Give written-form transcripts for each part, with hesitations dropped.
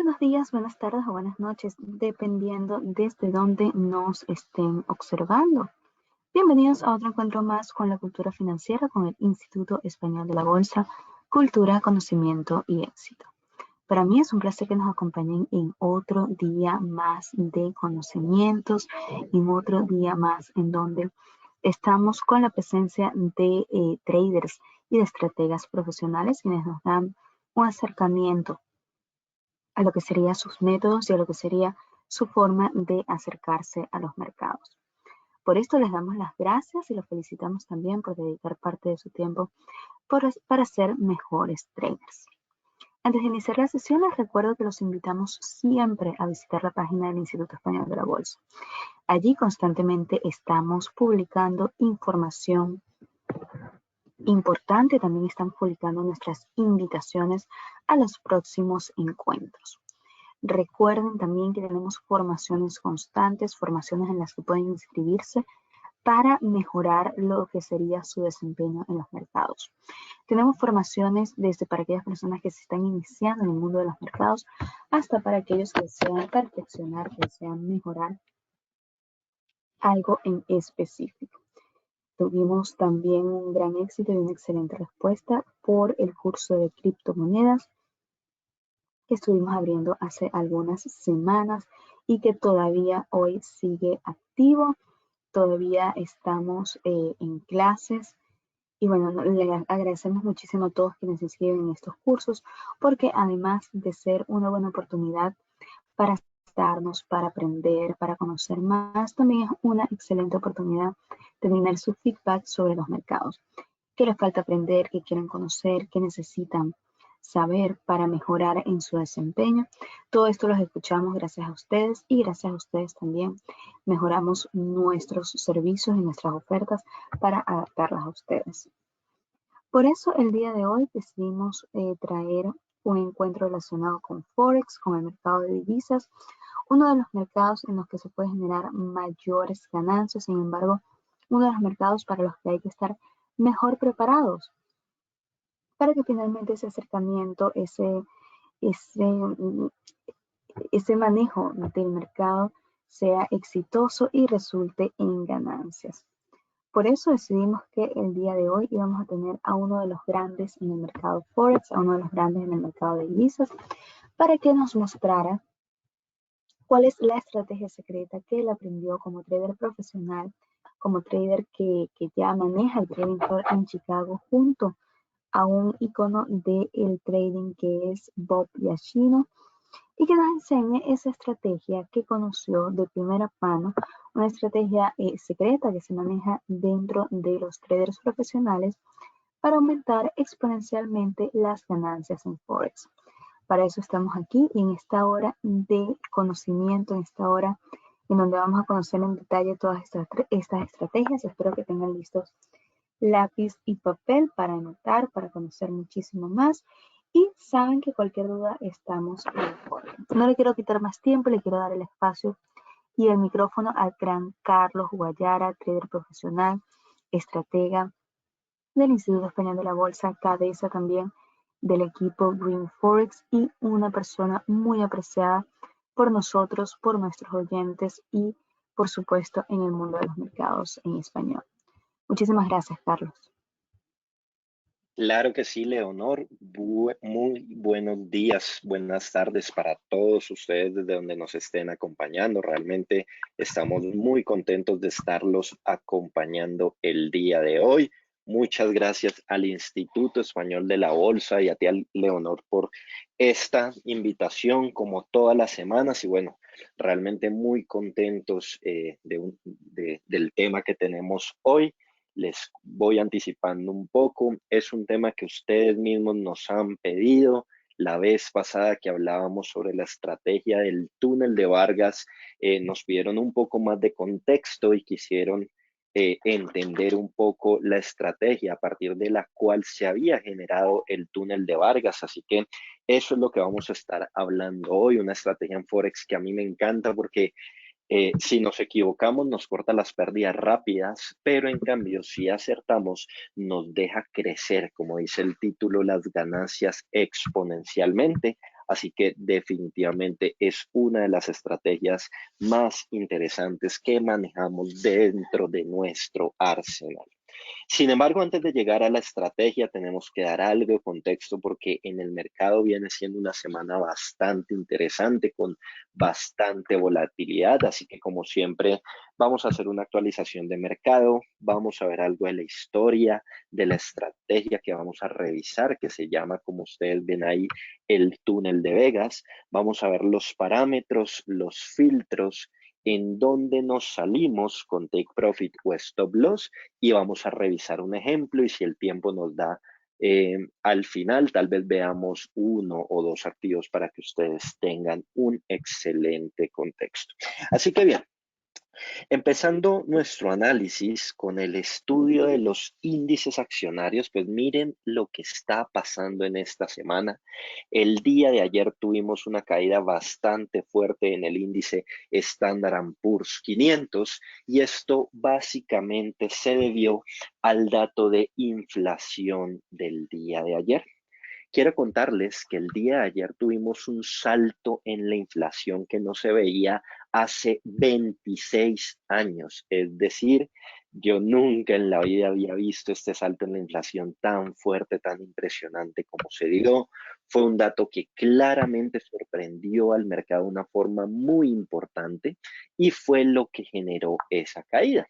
buenos días, buenas tardes o buenas noches, dependiendo desde dónde nos estén observando. Bienvenidos a otro encuentro más con la cultura financiera con el Instituto Español de la Bolsa, Cultura, Conocimiento y Éxito. Para mí es un placer que nos acompañen en otro día más de conocimientos, en otro día más en donde estamos con la presencia de traders y de estrategas profesionales quienes nos dan un acercamiento a lo que serían sus métodos y a lo que sería su forma de acercarse a los mercados. Por esto les damos las gracias y los felicitamos también por dedicar parte de su tiempo para ser mejores traders. Antes de iniciar la sesión, les recuerdo que los invitamos siempre a visitar la página del Instituto Español de la Bolsa. Allí constantemente estamos publicando información importante, también están publicando nuestras invitaciones a los próximos encuentros. Recuerden también que tenemos formaciones constantes, formaciones en las que pueden inscribirse para mejorar lo que sería su desempeño en los mercados. Tenemos formaciones desde para aquellas personas que se están iniciando en el mundo de los mercados hasta para aquellos que desean perfeccionar, que desean mejorar algo en específico. Tuvimos también un gran éxito y una excelente respuesta por el curso de criptomonedas que estuvimos abriendo hace algunas semanas y que todavía hoy sigue activo. Todavía estamos en clases y bueno, le agradecemos muchísimo a todos quienes se inscriben en estos cursos porque además de ser una buena oportunidad para darnos, para aprender, para conocer más, también es una excelente oportunidad de tener su feedback sobre los mercados. ¿Qué les falta aprender? ¿Qué quieren conocer? ¿Qué necesitan saber para mejorar en su desempeño? Todo esto los escuchamos gracias a ustedes y gracias a ustedes también mejoramos nuestros servicios y nuestras ofertas para adaptarlas a ustedes. Por eso el día de hoy decidimos traer un encuentro relacionado con Forex, con el mercado de divisas, uno de los mercados en los que se puede generar mayores ganancias, sin embargo, uno de los mercados para los que hay que estar mejor preparados para que finalmente ese acercamiento, ese manejo del mercado sea exitoso y resulte en ganancias. Por eso decidimos que el día de hoy íbamos a tener a uno de los grandes en el mercado Forex, a uno de los grandes en el mercado de divisas, para que nos mostrara cuál es la estrategia secreta que él aprendió como trader profesional, como trader que ya maneja el trading floor en Chicago junto a un icono del trading que es Bob Yashino y que nos enseñe esa estrategia que conoció de primera mano, una estrategia secreta que se maneja dentro de los traders profesionales para aumentar exponencialmente las ganancias en Forex. Para eso estamos aquí en esta hora de conocimiento, en esta hora en donde vamos a conocer en detalle todas estas estrategias. Espero que tengan listos lápiz y papel para anotar, para conocer muchísimo más. Y saben que cualquier duda estamos en el foro. No le quiero quitar más tiempo, le quiero dar el espacio y el micrófono al gran Carlos Guayara, trader profesional, estratega del Instituto Español de la Bolsa, cabeza también del equipo Green Forex y una persona muy apreciada por nosotros, por nuestros oyentes y por supuesto en el mundo de los mercados en español. Muchísimas gracias, Carlos. Claro que sí, Leonor. Muy buenos días, buenas tardes para todos ustedes desde donde nos estén acompañando. Realmente estamos muy contentos de estarlos acompañando el día de hoy. Muchas gracias al Instituto Español de la Bolsa y a ti, Leonor, por esta invitación como todas las semanas. Y bueno, realmente muy contentos del tema que tenemos hoy. Les voy anticipando un poco. Es un tema que ustedes mismos nos han pedido. La vez pasada que hablábamos sobre la estrategia del túnel de Vargas, nos pidieron un poco más de contexto y quisieron entender un poco la estrategia a partir de la cual se había generado el túnel de Vargas. Así que eso es lo que vamos a estar hablando hoy, una estrategia en Forex que a mí me encanta porque si nos equivocamos nos corta las pérdidas rápidas, pero en cambio si acertamos nos deja crecer, como dice el título, las ganancias exponencialmente Así que definitivamente es una de las estrategias más interesantes que manejamos dentro de nuestro arsenal. Sin embargo, antes de llegar a la estrategia, tenemos que dar algo de contexto porque en el mercado viene siendo una semana bastante interesante con bastante volatilidad. Así que, como siempre, vamos a hacer una actualización de mercado, vamos a ver algo de la historia, de la estrategia que vamos a revisar, que se llama, como ustedes ven ahí, el túnel de Vegas. Vamos a ver los parámetros, los filtros, en dónde nos salimos con take profit o stop loss y vamos a revisar un ejemplo y si el tiempo nos da, al final tal vez veamos uno o dos activos para que ustedes tengan un excelente contexto. Así que bien, empezando nuestro análisis con el estudio de los índices accionarios, pues miren lo que está pasando en esta semana. El día de ayer tuvimos una caída bastante fuerte en el índice Standard Poor's 500 y esto básicamente se debió al dato de inflación del día de ayer. Quiero contarles que el día de ayer tuvimos un salto en la inflación que no se veía hace 26 años. Es decir, yo nunca en la vida había visto este salto en la inflación tan fuerte, tan impresionante como se dio. Fue un dato que claramente sorprendió al mercado de una forma muy importante y fue lo que generó esa caída.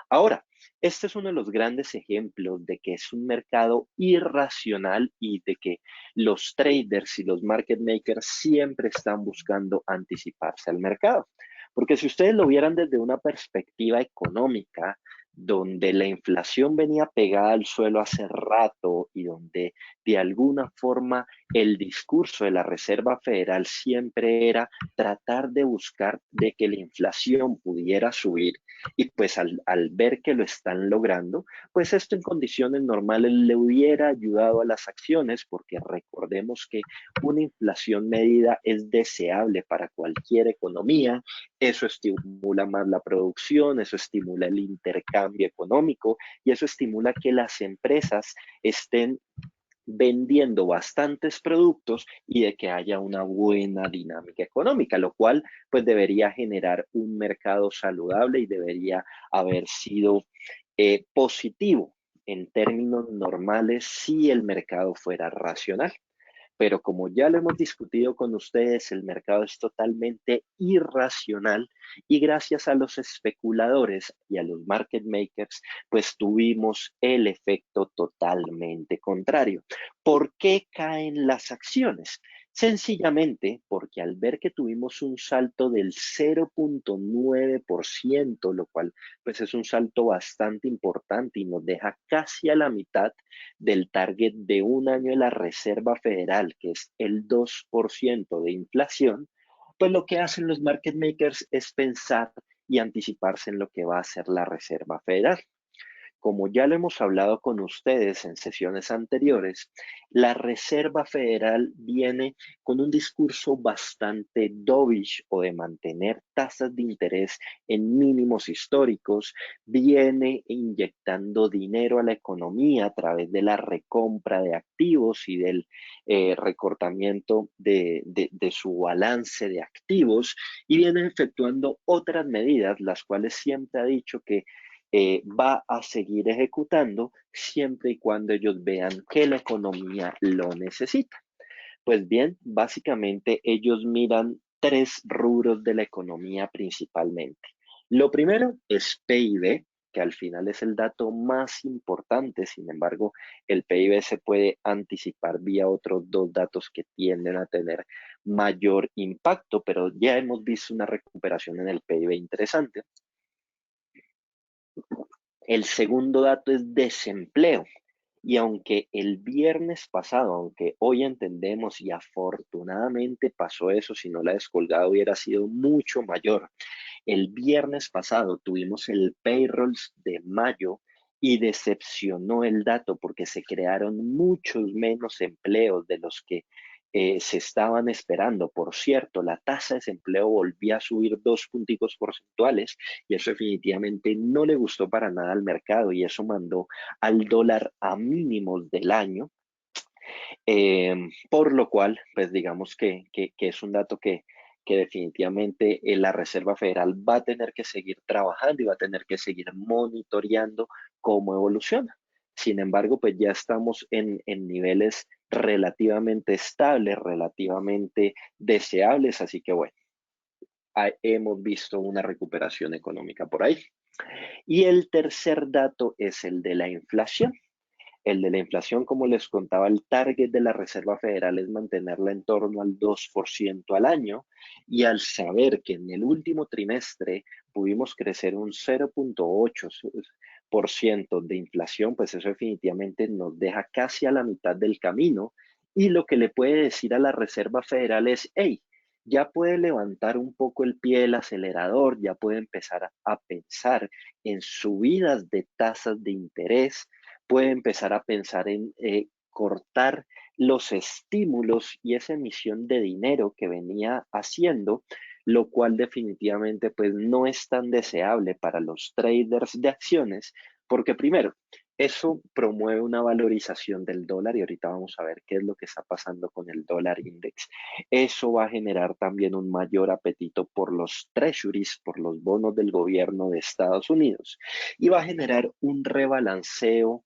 Ahora, este es uno de los grandes ejemplos de que es un mercado irracional y de que los traders y los market makers siempre están buscando anticiparse al mercado. Porque si ustedes lo vieran desde una perspectiva económica, donde la inflación venía pegada al suelo hace rato y donde de alguna forma el discurso de la Reserva Federal siempre era tratar de buscar de que la inflación pudiera subir y pues al ver que lo están logrando, pues esto en condiciones normales le hubiera ayudado a las acciones porque recordemos que una inflación medida es deseable para cualquier economía, eso estimula más la producción, eso estimula el intercambio económico y eso estimula que las empresas estén vendiendo bastantes productos y de que haya una buena dinámica económica, lo cual pues debería generar un mercado saludable y debería haber sido positivo en términos normales si el mercado fuera racional. Pero como ya lo hemos discutido con ustedes, el mercado es totalmente irracional y gracias a los especuladores y a los market makers, pues tuvimos el efecto totalmente contrario. ¿Por qué caen las acciones? Sencillamente porque al ver que tuvimos un salto del 0.9%, lo cual pues es un salto bastante importante y nos deja casi a la mitad del target de un año de la Reserva Federal, que es el 2% de inflación, pues lo que hacen los market makers es pensar y anticiparse en lo que va a hacer la Reserva Federal. Como ya lo hemos hablado con ustedes en sesiones anteriores, la Reserva Federal viene con un discurso bastante dovish o de mantener tasas de interés en mínimos históricos, viene inyectando dinero a la economía a través de la recompra de activos y del recortamiento de su balance de activos y viene efectuando otras medidas, las cuales siempre ha dicho que va a seguir ejecutando siempre y cuando ellos vean que la economía lo necesita. Pues bien, básicamente ellos miran tres rubros de la economía principalmente. Lo primero es PIB, que al final es el dato más importante, sin embargo, el PIB se puede anticipar vía otros dos datos que tienden a tener mayor impacto, pero ya hemos visto una recuperación en el PIB interesante. El segundo dato es desempleo. Y aunque el viernes pasado, aunque hoy entendemos y afortunadamente pasó eso, si no la descolgada hubiera sido mucho mayor. El viernes pasado tuvimos el payrolls de mayo y decepcionó el dato porque se crearon muchos menos empleos de los que se estaban esperando. Por cierto, la tasa de desempleo volvió a subir 2 puntos porcentuales y eso definitivamente no le gustó para nada al mercado y eso mandó al dólar a mínimos del año. Por lo cual, pues digamos que es un dato que definitivamente la Reserva Federal va a tener que seguir trabajando y va a tener que seguir monitoreando cómo evoluciona. Sin embargo, pues ya estamos en niveles relativamente estables, relativamente deseables, así que bueno, hemos visto una recuperación económica por ahí. Y el tercer dato es el de la inflación. El de la inflación, como les contaba, el target de la Reserva Federal es mantenerla en torno al 2% al año, y al saber que en el último trimestre pudimos crecer un 0,8% de inflación, pues eso definitivamente nos deja casi a la mitad del camino, y lo que le puede decir a la Reserva Federal es, hey, ya puede levantar un poco el pie del acelerador, ya puede empezar a pensar en subidas de tasas de interés, puede empezar a pensar en cortar los estímulos y esa emisión de dinero que venía haciendo, lo cual definitivamente pues no es tan deseable para los traders de acciones, porque primero, eso promueve una valorización del dólar y ahorita vamos a ver qué es lo que está pasando con el dólar index. Eso va a generar también un mayor apetito por los treasuries, por los bonos del gobierno de Estados Unidos, y va a generar un rebalanceo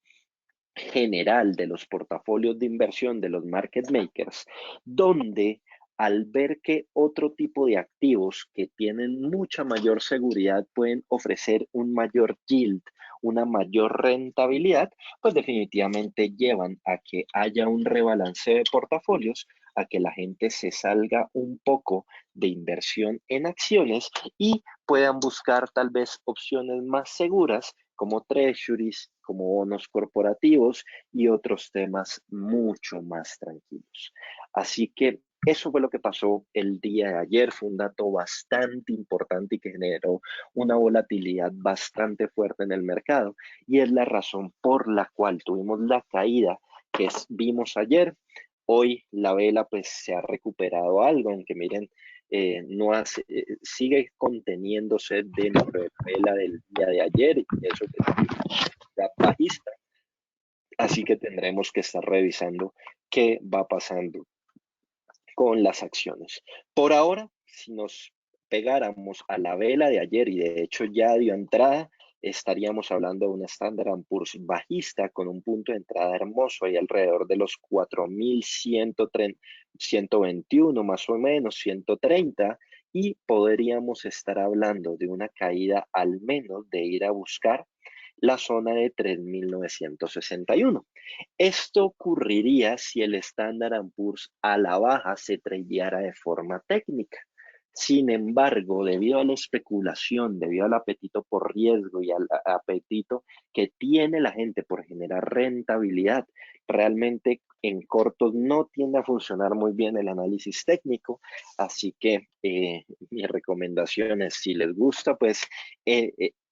general de los portafolios de inversión de los market makers, donde al ver que otro tipo de activos que tienen mucha mayor seguridad pueden ofrecer un mayor yield, una mayor rentabilidad, pues definitivamente llevan a que haya un rebalanceo de portafolios, a que la gente se salga un poco de inversión en acciones y puedan buscar tal vez opciones más seguras como treasuries, como bonos corporativos y otros temas mucho más tranquilos. Así que eso fue lo que pasó el día de ayer. Fue un dato bastante importante y que generó una volatilidad bastante fuerte en el mercado, y es la razón por la cual tuvimos la caída que vimos ayer. Hoy la vela pues se ha recuperado algo, aunque miren, no hace, sigue conteniéndose dentro de la vela del día de ayer, y eso que es bajista. Así que tendremos que estar revisando qué va pasando con las acciones. Por ahora, si nos pegáramos a la vela de ayer, y de hecho ya dio entrada, estaríamos hablando de una Standard & Poor's bajista con un punto de entrada hermoso ahí alrededor de los 4.121 más o menos, 130, y podríamos estar hablando de una caída al menos de ir a buscar la zona de 3.961. Esto ocurriría si el Standard & Poor's a la baja se tradeara de forma técnica. Sin embargo, debido a la especulación, debido al apetito por riesgo y al apetito que tiene la gente por generar rentabilidad, realmente en cortos no tiende a funcionar muy bien el análisis técnico. Así que mi recomendación es, si les gusta, pues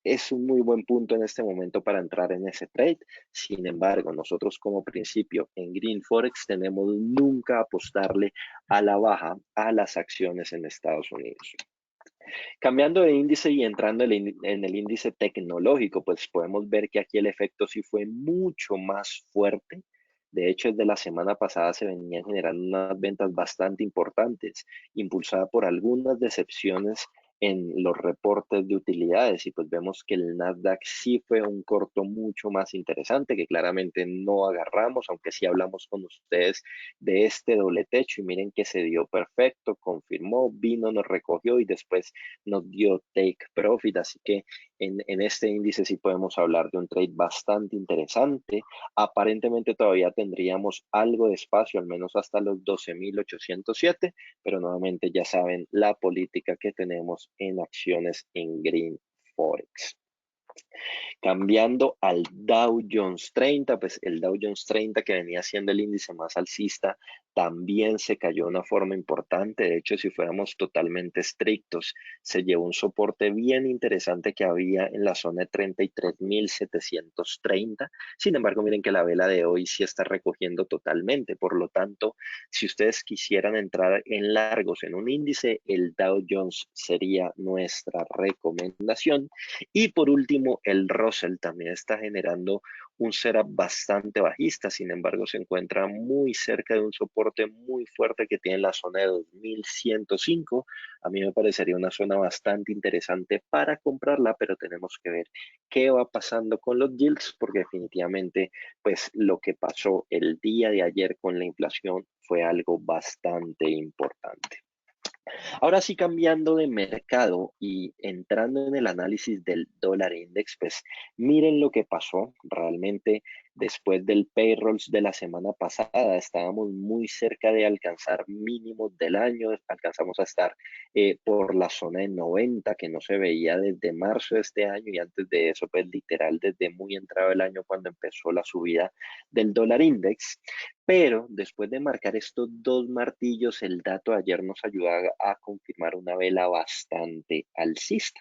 es un muy buen punto en este momento para entrar en ese trade. Sin embargo, nosotros como principio en Green Forex tenemos nunca apostarle a la baja a las acciones en Estados Unidos. Cambiando de índice y entrando en el índice tecnológico, pues podemos ver que aquí el efecto sí fue mucho más fuerte. De hecho, desde la semana pasada se venían generando unas ventas bastante importantes, impulsada por algunas decepciones en los reportes de utilidades, y pues vemos que el Nasdaq sí fue un corto mucho más interesante, que claramente no agarramos, aunque sí hablamos con ustedes de este doble techo, y miren que se dio perfecto, confirmó, vino, nos recogió y después nos dio take profit. Así que en este índice sí podemos hablar de un trade bastante interesante. Aparentemente todavía tendríamos algo de espacio, al menos hasta los 12.807, pero nuevamente ya saben la política que tenemos en acciones en Green Forex. Cambiando al Dow Jones 30, pues el Dow Jones 30, que venía siendo el índice más alcista, también se cayó de una forma importante. De hecho, si fuéramos totalmente estrictos, se llevó un soporte bien interesante que había en la zona de 33.730. Sin embargo, miren que la vela de hoy sí está recogiendo totalmente. Por lo tanto, si ustedes quisieran entrar en largos en un índice, el Dow Jones sería nuestra recomendación. Y por último, el Russell también está generando un setup bastante bajista, sin embargo se encuentra muy cerca de un soporte muy fuerte que tiene la zona de 2105. A mí me parecería una zona bastante interesante para comprarla, pero tenemos que ver qué va pasando con los yields, porque definitivamente pues lo que pasó el día de ayer con la inflación fue algo bastante importante. Ahora sí, cambiando de mercado y entrando en el análisis del dólar index, pues miren lo que pasó. Realmente después del payrolls de la semana pasada estábamos muy cerca de alcanzar mínimos del año, alcanzamos a estar por la zona de 90 que no se veía desde marzo de este año, y antes de eso pues literal desde muy entrado el año cuando empezó la subida del dólar index. Pero después de marcar estos dos martillos, el dato de ayer nos ayudó a confirmar una vela bastante alcista.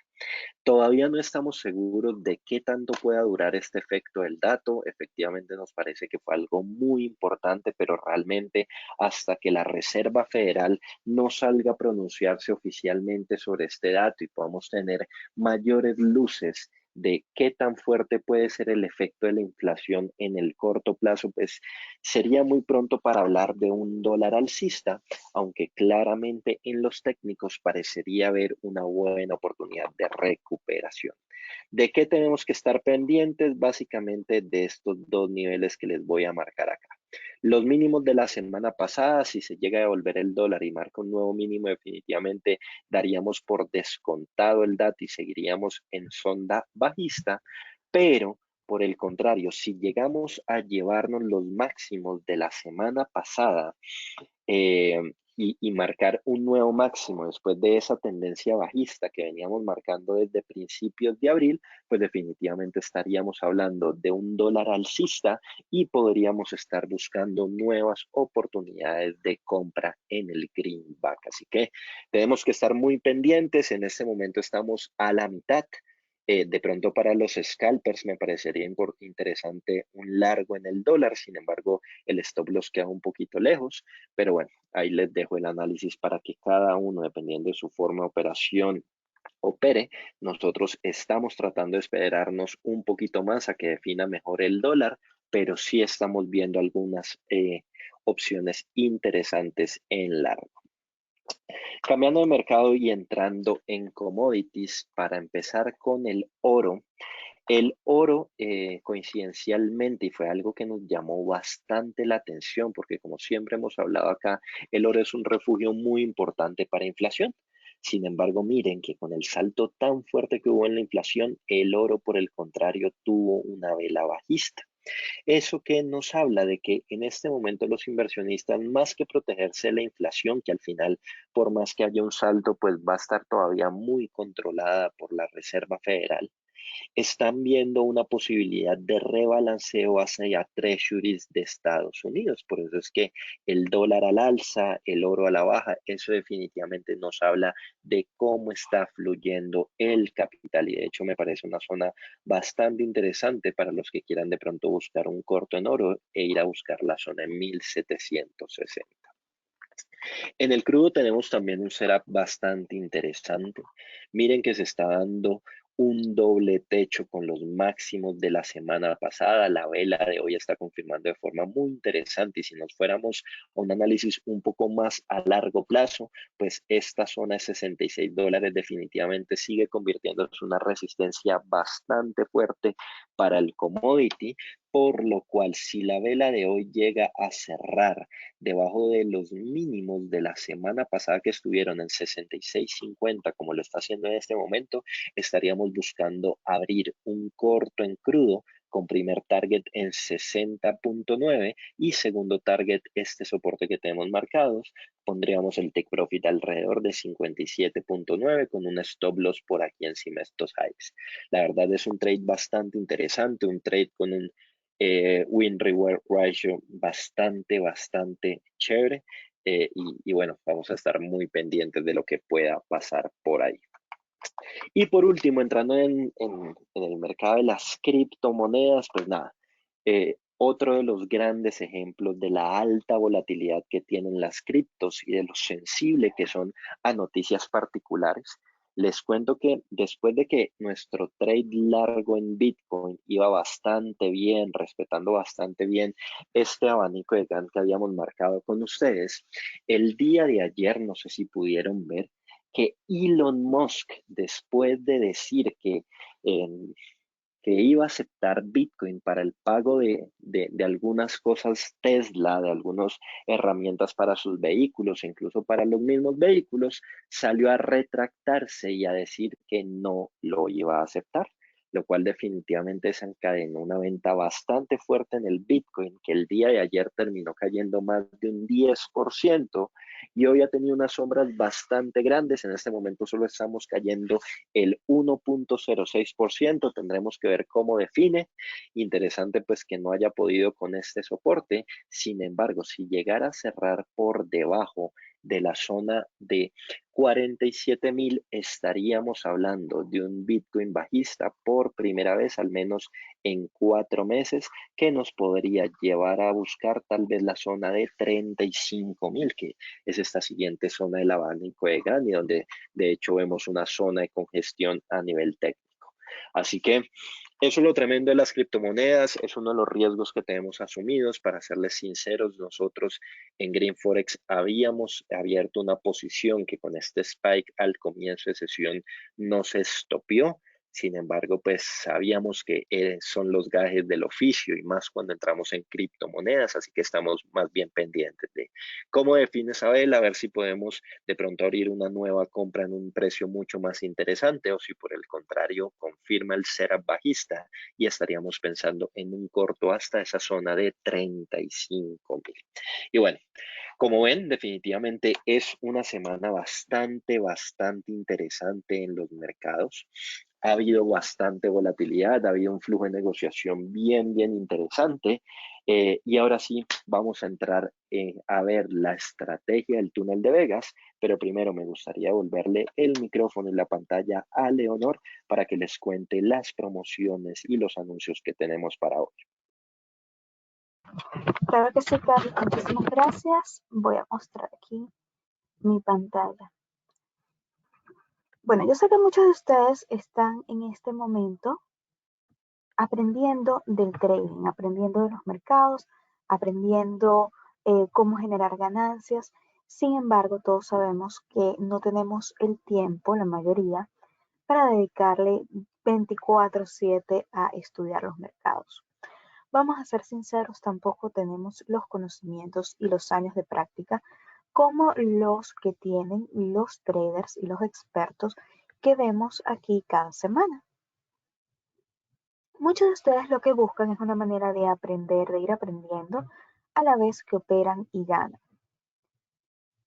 Todavía no estamos seguros de qué tanto pueda durar este efecto del dato. Efectivamente nos parece que fue algo muy importante, pero realmente hasta que la Reserva Federal no salga a pronunciarse oficialmente sobre este dato y podamos tener mayores luces de qué tan fuerte puede ser el efecto de la inflación en el corto plazo, pues sería muy pronto para hablar de un dólar alcista, aunque claramente en los técnicos parecería haber una buena oportunidad de recuperación. ¿De qué tenemos que estar pendientes? Básicamente de estos dos niveles que les voy a marcar acá. Los mínimos de la semana pasada, si se llega a devolver el dólar y marca un nuevo mínimo, definitivamente daríamos por descontado el dato y seguiríamos en sonda bajista, pero por el contrario, si llegamos a llevarnos los máximos de la semana pasada, eh, y marcar un nuevo máximo después de esa tendencia bajista que veníamos marcando desde principios de abril, pues definitivamente estaríamos hablando de un dólar alcista y podríamos estar buscando nuevas oportunidades de compra en el greenback. Así que tenemos que estar muy pendientes. En este momento estamos a la mitad. De pronto para los scalpers me parecería interesante un largo en el dólar, sin embargo el stop loss queda un poquito lejos, pero bueno, ahí les dejo el análisis para que cada uno, dependiendo de su forma de operación, opere. Nosotros estamos tratando de esperarnos un poquito más a que defina mejor el dólar, pero sí estamos viendo algunas opciones interesantes en largo. Cambiando de mercado y entrando en commodities, para empezar con el oro. El oro, coincidencialmente, y fue algo que nos llamó bastante la atención, porque como siempre hemos hablado acá, el oro es un refugio muy importante para inflación. Sin embargo, miren que con el salto tan fuerte que hubo en la inflación, el oro, por el contrario, tuvo una vela bajista. Eso que nos habla de que en este momento los inversionistas, más que protegerse de la inflación, que al final, por más que haya un salto, pues va a estar todavía muy controlada por la Reserva Federal, están viendo una posibilidad de rebalanceo hacia treasuries de Estados Unidos. Por eso es que el dólar al alza, el oro a la baja, eso definitivamente nos habla de cómo está fluyendo el capital. Y de hecho me parece una zona bastante interesante para los que quieran de pronto buscar un corto en oro e ir a buscar la zona en 1760. En el crudo tenemos también un setup bastante interesante. Miren que se está dando un doble techo con los máximos de la semana pasada. La vela de hoy está confirmando de forma muy interesante, y si nos fuéramos a un análisis un poco más a largo plazo, pues esta zona de $66 definitivamente sigue convirtiéndose en una resistencia bastante fuerte para el commodity, por lo cual si la vela de hoy llega a cerrar debajo de los mínimos de la semana pasada, que estuvieron en 66.50, como lo está haciendo en este momento, estaríamos buscando abrir un corto en crudo con primer target en 60.9 y segundo target, este soporte que tenemos marcados, pondríamos el take profit alrededor de 57.9 con un stop loss por aquí encima de estos highs. La verdad es un trade bastante interesante, un trade con un win-reward ratio bastante chévere, y bueno, vamos a estar muy pendientes de lo que pueda pasar por ahí. Y por último, entrando en el mercado de las criptomonedas, pues nada, otro de los grandes ejemplos de la alta volatilidad que tienen las criptos y de lo sensible que son a noticias particulares. Les cuento que después de que nuestro trade largo en Bitcoin iba bastante bien, respetando bastante bien este abanico de GAN que habíamos marcado con ustedes, el día de ayer, no sé si pudieron ver, que Elon Musk, después de decir que iba a aceptar Bitcoin para el pago de algunas cosas Tesla, de algunas herramientas para sus vehículos, incluso para los mismos vehículos, salió a retractarse y a decir que no lo iba a aceptar, lo cual definitivamente desencadenó una venta bastante fuerte en el Bitcoin, que el día de ayer terminó cayendo más de un 10% y hoy ha tenido unas sombras bastante grandes. En este momento solo estamos cayendo el 1.06%. Tendremos que ver cómo define. Interesante pues que no haya podido con este soporte. Sin embargo, si llegara a cerrar por debajo de la zona de 47.000, estaríamos hablando de un Bitcoin bajista por primera vez, al menos en 4 meses, que nos podría llevar a buscar tal vez la zona de 35.000, que es esta siguiente zona del abanico de Gani, donde de hecho vemos una zona de congestión a nivel técnico. Así que eso es lo tremendo de las criptomonedas, es uno de los riesgos que tenemos asumidos. Para serles sinceros, nosotros en Green Forex habíamos abierto una posición que con este spike al comienzo de sesión no se estopió. Sin embargo, pues sabíamos que son los gajes del oficio y más cuando entramos en criptomonedas, así que estamos más bien pendientes de cómo define Isabel, a ver si podemos de pronto abrir una nueva compra en un precio mucho más interesante o si por el contrario confirma el setup bajista y estaríamos pensando en un corto hasta esa zona de 35.000. Y bueno, como ven, definitivamente es una semana bastante interesante en los mercados. Ha habido bastante volatilidad, ha habido un flujo de negociación bien interesante. Y ahora sí, vamos a entrar a ver la estrategia del túnel de Vegas, pero primero me gustaría volverle el micrófono y la pantalla a Leonor para que les cuente las promociones y los anuncios que tenemos para hoy. Claro que sí, Carlos. Muchísimas gracias. Voy a mostrar aquí mi pantalla. Bueno, yo sé que muchos de ustedes están en este momento aprendiendo del trading, aprendiendo de los mercados, aprendiendo cómo generar ganancias. Sin embargo, todos sabemos que no tenemos el tiempo, la mayoría, para dedicarle 24/7 a estudiar los mercados. Vamos a ser sinceros, tampoco tenemos los conocimientos y los años de práctica como los que tienen los traders y los expertos que vemos aquí cada semana. Muchos de ustedes lo que buscan es una manera de aprender, de ir aprendiendo a la vez que operan y ganan.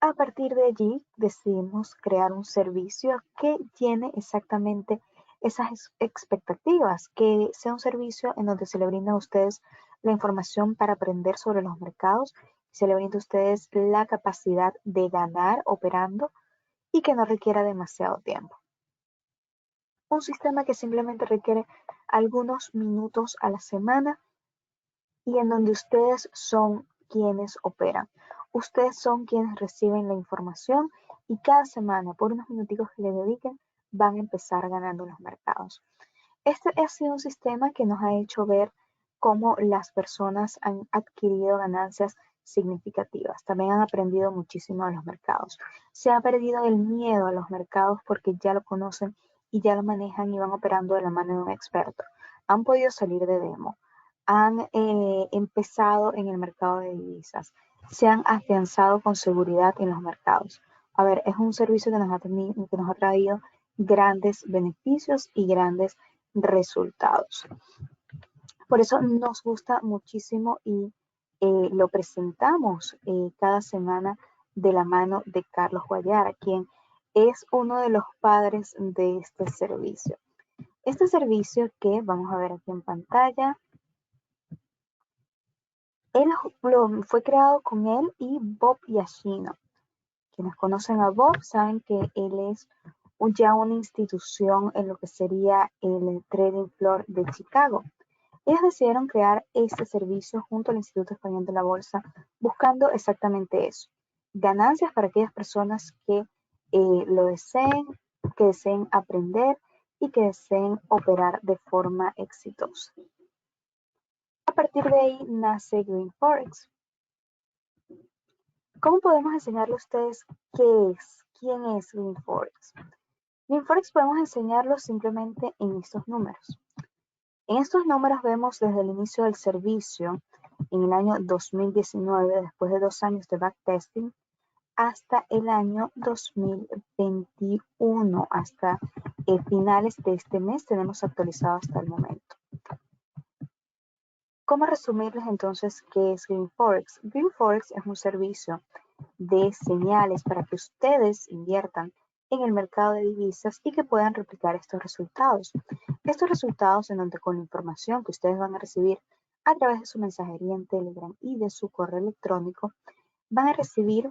A partir de allí decidimos crear un servicio que llene exactamente esas expectativas, que sea un servicio en donde se le brinda a ustedes la información para aprender sobre los mercados, se le brinda a ustedes la capacidad de ganar operando y que no requiera demasiado tiempo. Un sistema que simplemente requiere algunos minutos a la semana y en donde ustedes son quienes operan. Ustedes son quienes reciben la información y cada semana, por unos minuticos que le dediquen, van a empezar ganando los mercados. Este ha sido un sistema que nos ha hecho ver cómo las personas han adquirido ganancias significativas. También han aprendido muchísimo de los mercados. Se ha perdido el miedo a los mercados porque ya lo conocen y ya lo manejan y van operando de la mano de un experto. Han podido salir de demo, han empezado en el mercado de divisas, se han afianzado con seguridad en los mercados. A ver, es un servicio que nos ha traído grandes beneficios y grandes resultados. Por eso nos gusta muchísimo y lo presentamos cada semana de la mano de Carlos Guayara, quien es uno de los padres de este servicio. Este servicio que vamos a ver aquí en pantalla, fue creado con él y Bob Yashino. Quienes conocen a Bob saben que él es ya una institución en lo que sería el Trading Floor de Chicago. Ellos decidieron crear este servicio junto al Instituto Español de la Bolsa, buscando exactamente eso, ganancias para aquellas personas que lo deseen que deseen aprender y que deseen operar de forma exitosa. A partir de ahí nace Green Forex. ¿Cómo podemos enseñarle a ustedes qué es, quién es Green Forex? Green Forex podemos enseñarlo simplemente en estos números. En estos números vemos desde el inicio del servicio, en el año 2019, después de 2 años de backtesting, hasta el año 2021, hasta finales de este mes tenemos actualizado hasta el momento. ¿Cómo resumirles entonces qué es Green Forex? Green Forex es un servicio de señales para que ustedes inviertan en el mercado de divisas y que puedan replicar estos resultados. Estos resultados en donde con la información que ustedes van a recibir a través de su mensajería en Telegram y de su correo electrónico, van a recibir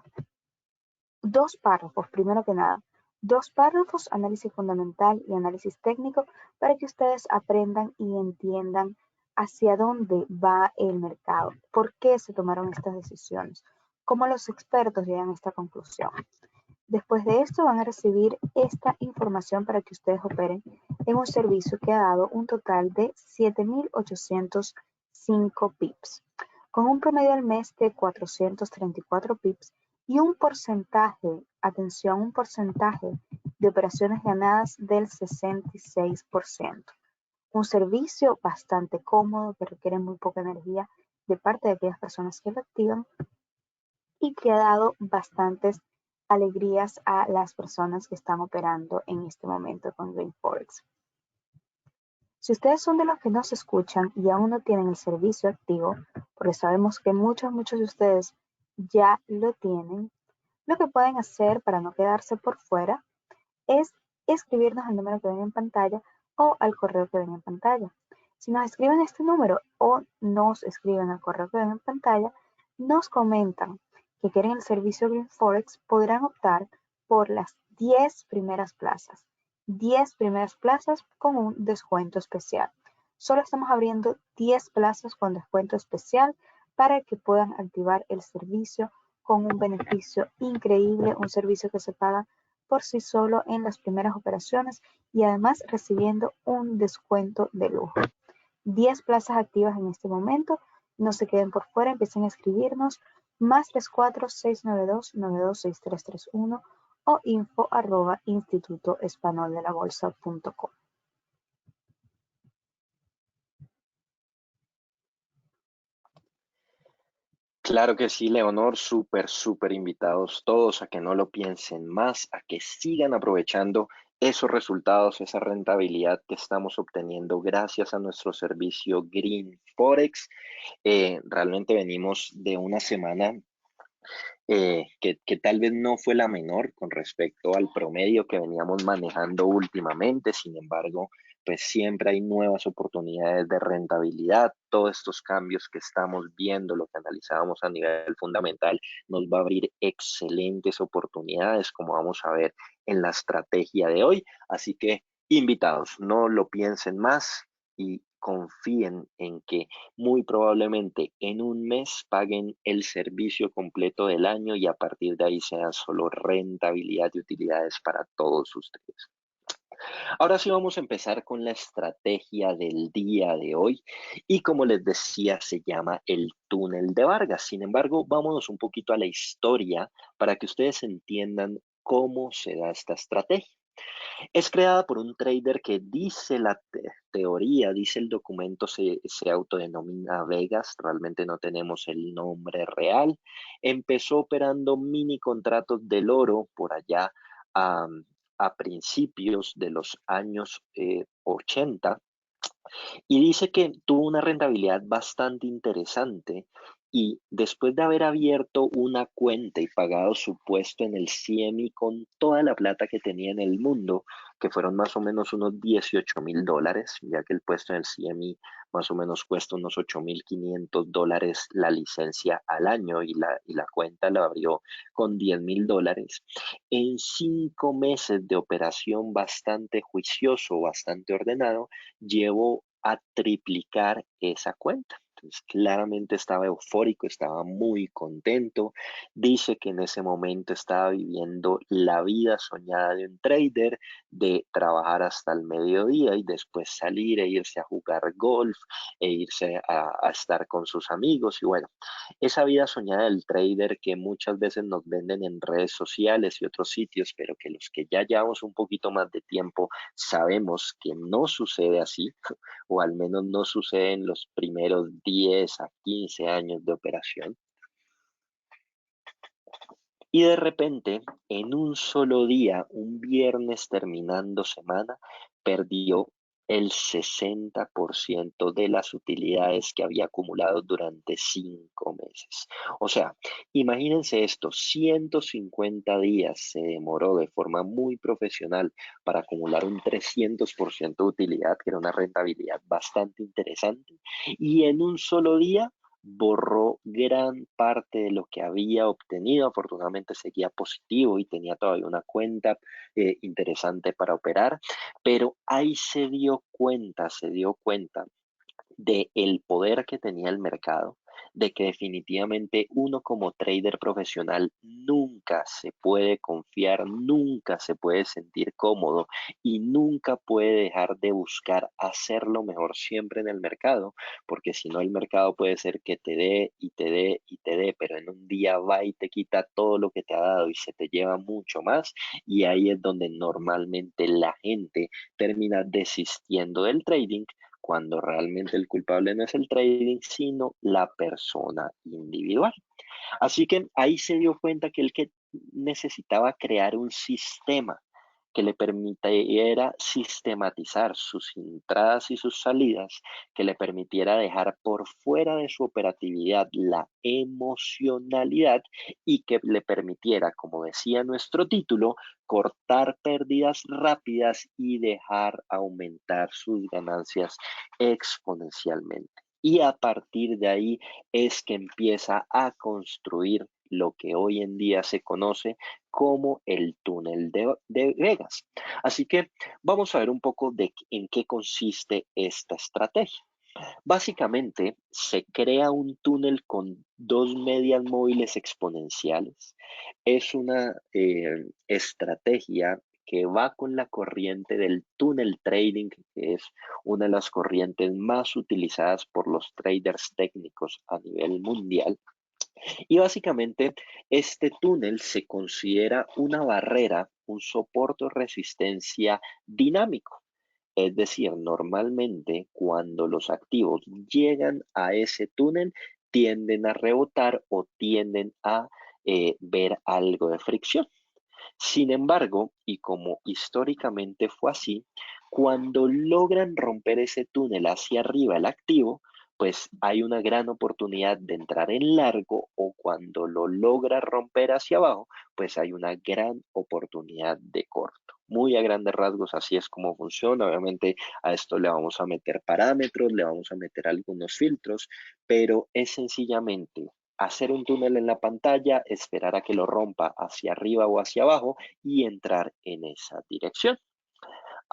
2 párrafos, primero que nada. 2 párrafos, análisis fundamental y análisis técnico, para que ustedes aprendan y entiendan hacia dónde va el mercado, por qué se tomaron estas decisiones, cómo los expertos llegan a esta conclusión. Después de esto van a recibir esta información para que ustedes operen en un servicio que ha dado un total de 7.805 pips, con un promedio al mes de 434 pips y un porcentaje, atención, un porcentaje de operaciones ganadas del 66%. Un servicio bastante cómodo que requiere muy poca energía de parte de aquellas personas que lo activan y que ha dado bastantes alegrías a las personas que están operando en este momento con Green Forex. Si ustedes son de los que nos escuchan y aún no tienen el servicio activo, porque sabemos que muchos de ustedes ya lo tienen, lo que pueden hacer para no quedarse por fuera es escribirnos al número que ven en pantalla o al correo que ven en pantalla. Si nos escriben este número o nos escriben al correo que ven en pantalla, nos comentan que quieren el servicio Green Forex, podrán optar por las 10 primeras plazas. 10 primeras plazas con un descuento especial. Solo estamos abriendo 10 plazas con descuento especial para que puedan activar el servicio con un beneficio increíble, un servicio que se paga por sí solo en las primeras operaciones y además recibiendo un descuento de lujo. 10 plazas activas en este momento, no se queden por fuera, empiecen a escribirnos más 34-692-926331 o info@institutoespanoldelabolsa.com. Claro que sí, Leonor, súper invitados todos a que no lo piensen más, a que sigan aprovechando esos resultados, esa rentabilidad que estamos obteniendo gracias a nuestro servicio Green Forex. Realmente venimos de una semana que tal vez no fue la menor con respecto al promedio que veníamos manejando últimamente. Sin embargo, pues siempre hay nuevas oportunidades de rentabilidad. Todos estos cambios que estamos viendo, lo que analizábamos a nivel fundamental, nos va a abrir excelentes oportunidades, como vamos a ver en la estrategia de hoy. Así que invitados, no lo piensen más y confíen en que muy probablemente en un mes paguen el servicio completo del año y a partir de ahí sea solo rentabilidad y utilidades para todos ustedes. Ahora sí vamos a empezar con la estrategia del día de hoy y como les decía se llama el túnel de Vargas. Sin embargo, vámonos un poquito a la historia para que ustedes entiendan cómo se da esta estrategia. Es creada por un trader que dice la teoría, dice el documento, se autodenomina Vegas, realmente no tenemos el nombre real. Empezó operando mini contratos del oro por allá a, a principios de los años 80 y dice que tuvo una rentabilidad bastante interesante y después de haber abierto una cuenta y pagado su puesto en el CME con toda la plata que tenía en el mundo, que fueron más o menos unos $18,000, ya que el puesto en el CME más o menos cuesta unos $8,500 la licencia al año y la cuenta la abrió con $10,000. En 5 meses de operación bastante juicioso, bastante ordenado, llevó a triplicar esa cuenta. Entonces, claramente estaba eufórico, estaba muy contento. Dice que en ese momento estaba viviendo la vida soñada de un trader, de trabajar hasta el mediodía y después salir e irse a jugar golf e irse a estar con sus amigos. Y bueno, esa vida soñada del trader que muchas veces nos venden en redes sociales y otros sitios, pero que los que ya llevamos un poquito más de tiempo sabemos que no sucede así, o al menos no sucede en los primeros 10 a 15 años de operación. Y de repente, en un solo día, un viernes terminando semana, perdió el 60% de las utilidades que había acumulado durante 5 meses. O sea, imagínense esto, 150 días se demoró de forma muy profesional para acumular un 300% de utilidad, que era una rentabilidad bastante interesante, y en un solo día borró gran parte de lo que había obtenido. Afortunadamente seguía positivo y tenía todavía una cuenta interesante para operar, pero ahí se dio cuenta de el poder que tenía el mercado, de que definitivamente uno como trader profesional nunca se puede confiar, nunca se puede sentir cómodo y nunca puede dejar de buscar hacerlo mejor siempre en el mercado, porque si no el mercado puede ser que te dé y te dé y te dé, pero en un día va y te quita todo lo que te ha dado y se te lleva mucho más, y ahí es donde normalmente la gente termina desistiendo del trading, cuando realmente el culpable no es el trading, sino la persona individual. Así que ahí se dio cuenta que él que necesitaba crear un sistema que le permitiera sistematizar sus entradas y sus salidas, que le permitiera dejar por fuera de su operatividad la emocionalidad y que le permitiera, como decía nuestro título, cortar pérdidas rápidas y dejar aumentar sus ganancias exponencialmente. Y a partir de ahí es que empieza a construir lo que hoy en día se conoce como el túnel de Vegas. Así que vamos a ver un poco de en qué consiste esta estrategia. Básicamente, se crea un túnel con dos medias móviles exponenciales. Es una estrategia que va con la corriente del túnel trading, que es una de las corrientes más utilizadas por los traders técnicos a nivel mundial. Y básicamente este túnel se considera una barrera, un soporte o resistencia dinámico. Es decir, normalmente cuando los activos llegan a ese túnel, tienden a rebotar o tienden a ver algo de fricción. Sin embargo, y como históricamente fue así, cuando logran romper ese túnel hacia arriba el activo, pues hay una gran oportunidad de entrar en largo, o cuando lo logra romper hacia abajo, pues hay una gran oportunidad de corto. Muy a grandes rasgos, así es como funciona. Obviamente a esto le vamos a meter parámetros, le vamos a meter algunos filtros, pero es sencillamente hacer un túnel en la pantalla, esperar a que lo rompa hacia arriba o hacia abajo y entrar en esa dirección.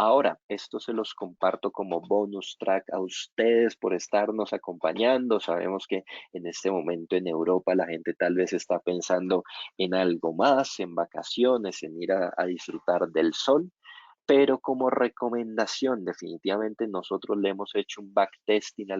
Ahora, esto se los comparto como bonus track a ustedes por estarnos acompañando. Sabemos que en este momento en Europa la gente tal vez está pensando en algo más, en vacaciones, en ir a disfrutar del sol. Pero como recomendación, definitivamente nosotros le hemos hecho un backtesting a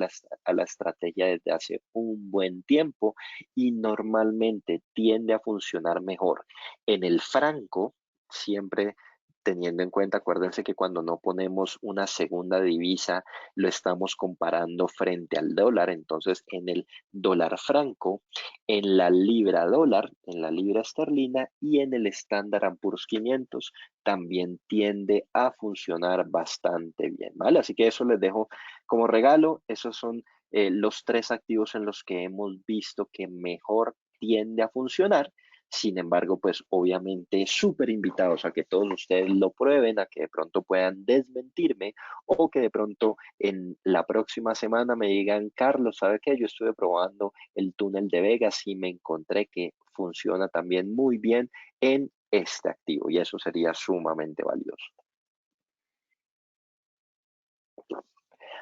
la estrategia desde hace un buen tiempo y normalmente tiende a funcionar mejor en el franco, siempre teniendo en cuenta, acuérdense que cuando no ponemos una segunda divisa, lo estamos comparando frente al dólar. Entonces en el dólar franco, en la libra dólar, en la libra esterlina y en el Standard & Poor's 500 también tiende a funcionar bastante bien, ¿vale? Así que eso les dejo como regalo. Esos son los tres activos en los que hemos visto que mejor tiende a funcionar. Sin embargo, pues obviamente súper invitados a que todos ustedes lo prueben, a que de pronto puedan desmentirme, o que de pronto en la próxima semana me digan: Carlos, ¿sabe qué? Yo estuve probando el túnel de Vegas y me encontré que funciona también muy bien en este activo, y eso sería sumamente valioso.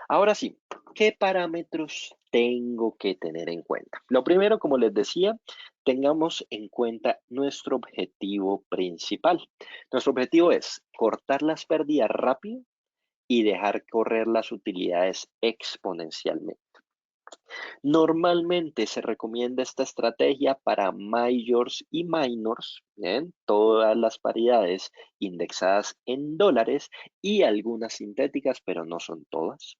Ahora sí, ¿qué parámetros tengo que tener en cuenta? Lo primero, como les decía, tengamos en cuenta nuestro objetivo principal. Nuestro objetivo es cortar las pérdidas rápido y dejar correr las utilidades exponencialmente. Normalmente se recomienda esta estrategia para majors y minors, ¿bien? Todas las paridades indexadas en dólares y algunas sintéticas, pero no son todas.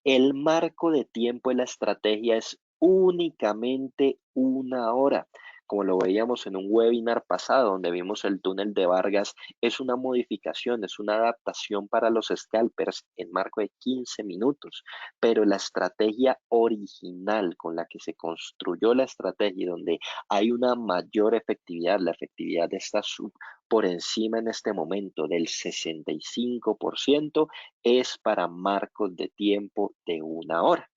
El marco de tiempo de la estrategia es únicamente una hora. Como lo veíamos en un webinar pasado donde vimos el túnel de Vargas, es una modificación, es una adaptación para los scalpers en marco de 15 minutos. Pero la estrategia original con la que se construyó la estrategia y donde hay una mayor efectividad, la efectividad está por encima en este momento del 65%, es para marcos de tiempo de una hora.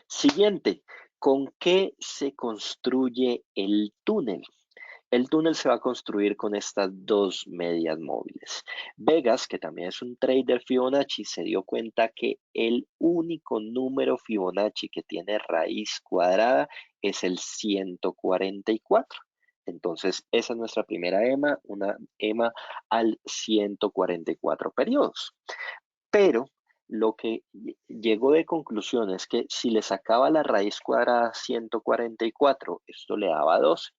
Siguiente, ¿con qué se construye el túnel? El túnel se va a construir con estas dos medias móviles. Vegas, que también es un trader Fibonacci, se dio cuenta que el único número Fibonacci que tiene raíz cuadrada es el 144. Entonces, esa es nuestra primera EMA, una EMA al 144 periodos. Pero lo que llegó de conclusión es que si le sacaba la raíz cuadrada a 144, esto le daba 12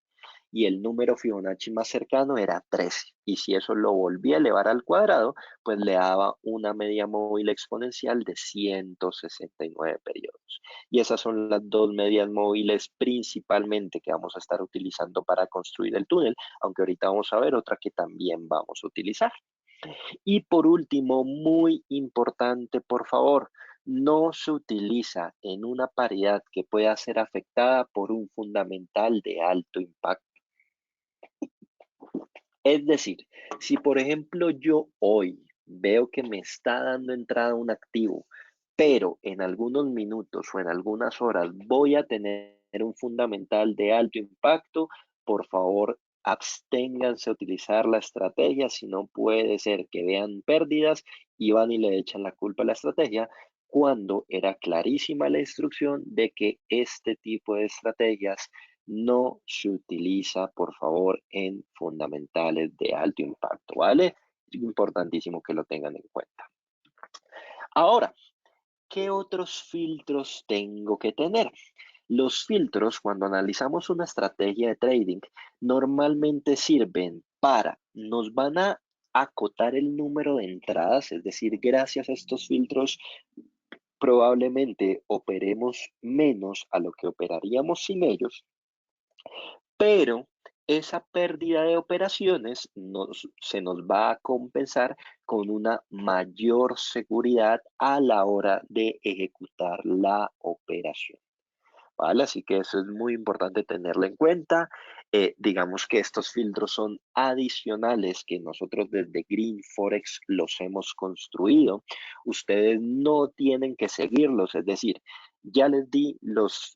y el número Fibonacci más cercano era 13. Y si eso lo volvía a elevar al cuadrado, pues le daba una media móvil exponencial de 169 periodos. Y esas son las dos medias móviles principalmente que vamos a estar utilizando para construir el túnel, aunque ahorita vamos a ver otra que también vamos a utilizar. Y por último, muy importante, por favor, no se utiliza en una paridad que pueda ser afectada por un fundamental de alto impacto. Es decir, si por ejemplo yo hoy veo que me está dando entrada un activo, pero en algunos minutos o en algunas horas voy a tener un fundamental de alto impacto, por favor absténganse a utilizar la estrategia, si no puede ser que vean pérdidas y van y le echan la culpa a la estrategia, cuando era clarísima la instrucción de que este tipo de estrategias no se utiliza, por favor, en fundamentales de alto impacto, ¿vale? Es importantísimo que lo tengan en cuenta. Ahora, ¿qué otros filtros tengo que tener? Los filtros, cuando analizamos una estrategia de trading, normalmente sirven para, nos van a acotar el número de entradas, es decir, gracias a estos filtros probablemente operemos menos a lo que operaríamos sin ellos, pero esa pérdida de operaciones se nos va a compensar con una mayor seguridad a la hora de ejecutar la operación. ¿Vale? Así que eso es muy importante tenerlo en cuenta. Digamos que estos filtros son adicionales que nosotros desde Green Forex los hemos construido. Ustedes no tienen que seguirlos, es decir, ya les di los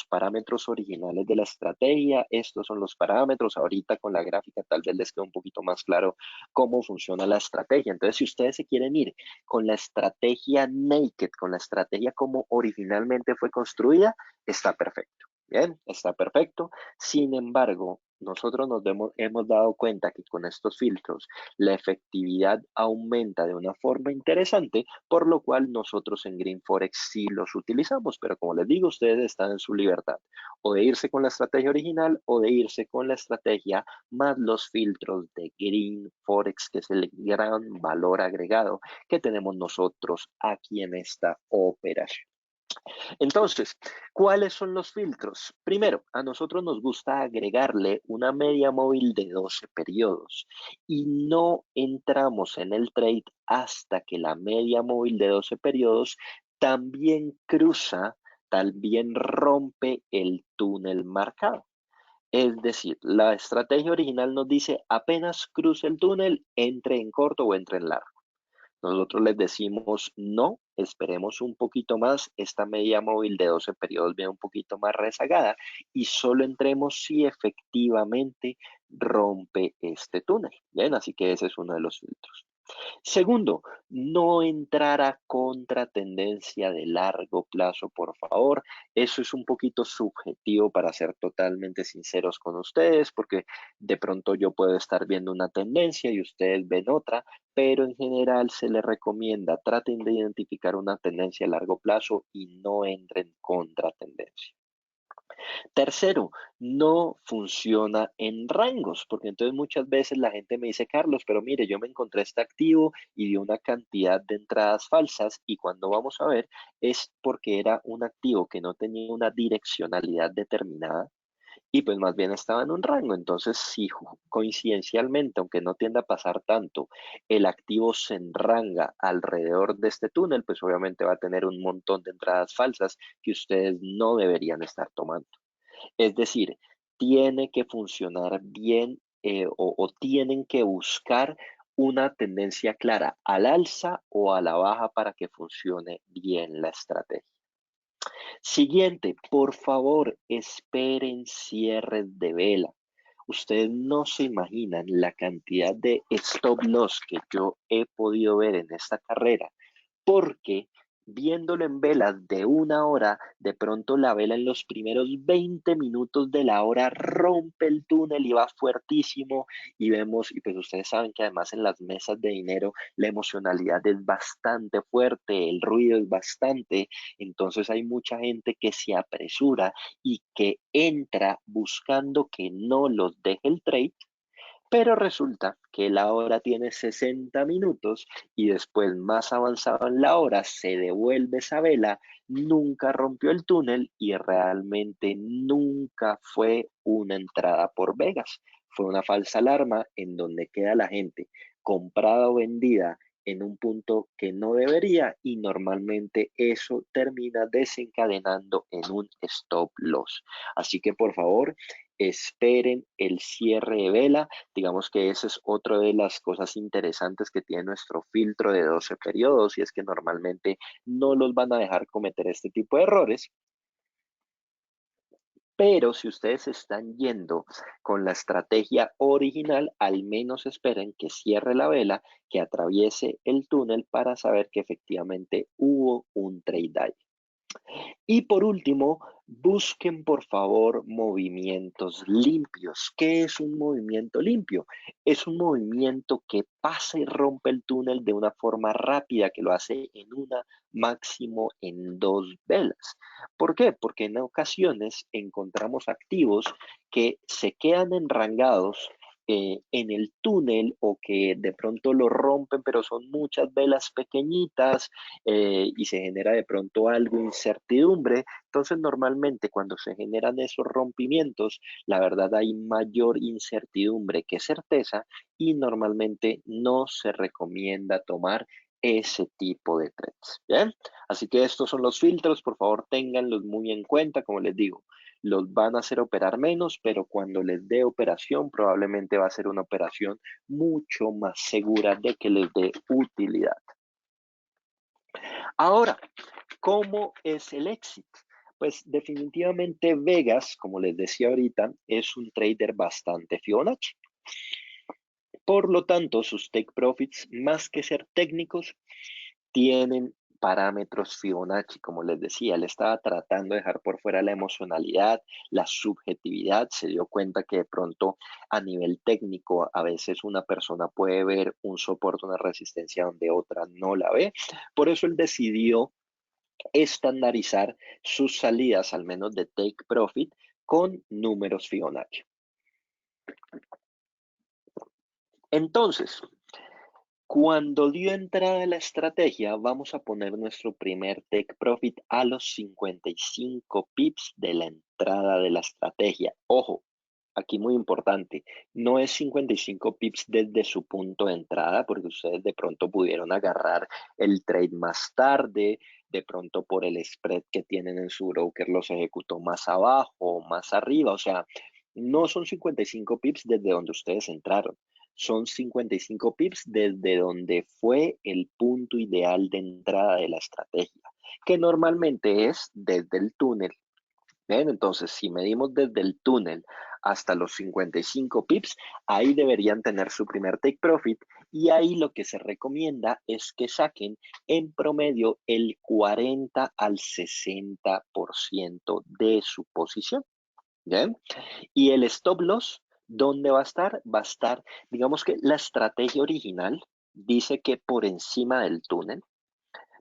parámetros originales de la estrategia. Estos son los parámetros. Ahorita con la gráfica tal vez les quede un poquito más claro cómo funciona la estrategia. Entonces, si ustedes se quieren ir con la estrategia naked, con la estrategia como originalmente fue construida, está perfecto. Bien, está perfecto. Sin embargo, nosotros hemos dado cuenta que con estos filtros la efectividad aumenta de una forma interesante, por lo cual nosotros en Green Forex sí los utilizamos, pero como les digo, ustedes están en su libertad o de irse con la estrategia original o de irse con la estrategia más los filtros de Green Forex, que es el gran valor agregado que tenemos nosotros aquí en esta operación. Entonces, ¿cuáles son los filtros? Primero, a nosotros nos gusta agregarle una media móvil de 12 periodos y no entramos en el trade hasta que la media móvil de 12 periodos también cruza, también rompe el túnel marcado. Es decir, la estrategia original nos dice apenas cruce el túnel, entre en corto o entre en largo. Nosotros les decimos no, esperemos un poquito más, esta media móvil de 12 periodos viene un poquito más rezagada y solo entremos si efectivamente rompe este túnel. Bien, así que ese es uno de los filtros. Segundo, no entrar a contratendencia de largo plazo, por favor. Eso es un poquito subjetivo para ser totalmente sinceros con ustedes, porque de pronto yo puedo estar viendo una tendencia y ustedes ven otra, pero en general se les recomienda, traten de identificar una tendencia a largo plazo y no entren contra tendencia. Tercero, no funciona en rangos, porque entonces muchas veces la gente me dice, Carlos, pero mire, yo me encontré este activo y dio una cantidad de entradas falsas y cuando vamos a ver es porque era un activo que no tenía una direccionalidad determinada y pues más bien estaba en un rango. Entonces, si coincidencialmente, aunque no tienda a pasar tanto, el activo se enranga alrededor de este túnel, pues obviamente va a tener un montón de entradas falsas que ustedes no deberían estar tomando. Es decir, tiene que funcionar bien o tienen que buscar una tendencia clara al alza o a la baja para que funcione bien la estrategia. Siguiente, por favor, esperen cierres de vela. Ustedes no se imaginan la cantidad de stop loss que yo he podido ver en esta carrera porque viéndolo en velas de una hora, de pronto la vela en los primeros 20 minutos de la hora rompe el túnel y va fuertísimo y vemos, y pues ustedes saben que además en las mesas de dinero la emocionalidad es bastante fuerte, el ruido es bastante, entonces hay mucha gente que se apresura y que entra buscando que no los deje el trade, pero resulta que la hora tiene 60 minutos y después más avanzado en la hora se devuelve esa vela, nunca rompió el túnel y realmente nunca fue una entrada por Vegas. Fue una falsa alarma en donde queda la gente comprada o vendida en un punto que no debería y normalmente eso termina desencadenando en un stop loss. Así que por favor, esperen el cierre de vela. Digamos que esa es otra de las cosas interesantes que tiene nuestro filtro de 12 periodos y es que normalmente no los van a dejar cometer este tipo de errores. Pero si ustedes están yendo con la estrategia original, al menos esperen que cierre la vela, que atraviese el túnel para saber que efectivamente hubo un trade ahí. Y por último, busquen por favor movimientos limpios. ¿Qué es un movimiento limpio? Es un movimiento que pasa y rompe el túnel de una forma rápida, que lo hace en una, máximo en dos velas. ¿Por qué? Porque en ocasiones encontramos activos que se quedan enrangados en el túnel o que de pronto lo rompen, pero son muchas velas pequeñitas y se genera de pronto algo de incertidumbre. Entonces, normalmente cuando se generan esos rompimientos, la verdad hay mayor incertidumbre que certeza y normalmente no se recomienda tomar ese tipo de trades. ¿Bien? Así que estos son los filtros, por favor ténganlos muy en cuenta, como les digo, los van a hacer operar menos, pero cuando les dé operación, probablemente va a ser una operación mucho más segura de que les dé utilidad. Ahora, ¿cómo es el éxito? Pues definitivamente Vegas, como les decía ahorita, es un trader bastante Fibonacci. Por lo tanto, sus take profits, más que ser técnicos, tienen parámetros Fibonacci, como les decía, él estaba tratando de dejar por fuera la emocionalidad, la subjetividad, se dio cuenta que de pronto a nivel técnico a veces una persona puede ver un soporte, una resistencia donde otra no la ve, por eso él decidió estandarizar sus salidas, al menos de take profit, con números Fibonacci. Entonces, cuando dio entrada a la estrategia, vamos a poner nuestro primer take profit a los 55 pips de la entrada de la estrategia. Ojo, aquí muy importante, no es 55 pips desde su punto de entrada, porque ustedes de pronto pudieron agarrar el trade más tarde, de pronto por el spread que tienen en su broker los ejecutó más abajo o más arriba, o sea, no son 55 pips desde donde ustedes entraron, son 55 pips desde donde fue el punto ideal de entrada de la estrategia, que normalmente es desde el túnel Bien, entonces, si medimos desde el túnel hasta los 55 pips, ahí deberían tener su primer take profit y ahí lo que se recomienda es que saquen en promedio el 40 al 60% de su posición. ¿Bien? Y el stop loss, ¿dónde va a estar? Va a estar, digamos que la estrategia original dice que por encima del túnel.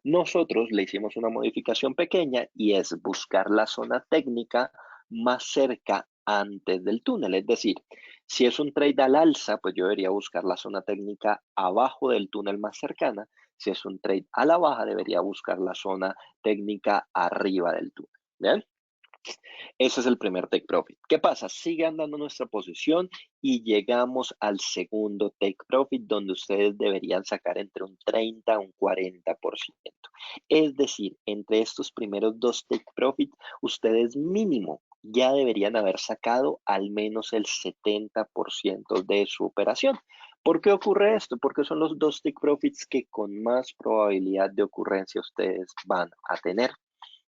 Nosotros le hicimos una modificación pequeña y es buscar la zona técnica más cerca antes del túnel. Es decir, si es un trade al alza, pues yo debería buscar la zona técnica abajo del túnel más cercana. Si es un trade a la baja, debería buscar la zona técnica arriba del túnel. ¿Bien? Ese es el primer take profit. ¿Qué pasa? Sigue andando nuestra posición y llegamos al segundo take profit donde ustedes deberían sacar entre un 30 a un 40%. Es decir, entre estos primeros dos take profit, ustedes mínimo ya deberían haber sacado al menos el 70% de su operación. ¿Por qué ocurre esto? Porque son los dos take profits que con más probabilidad de ocurrencia ustedes van a tener.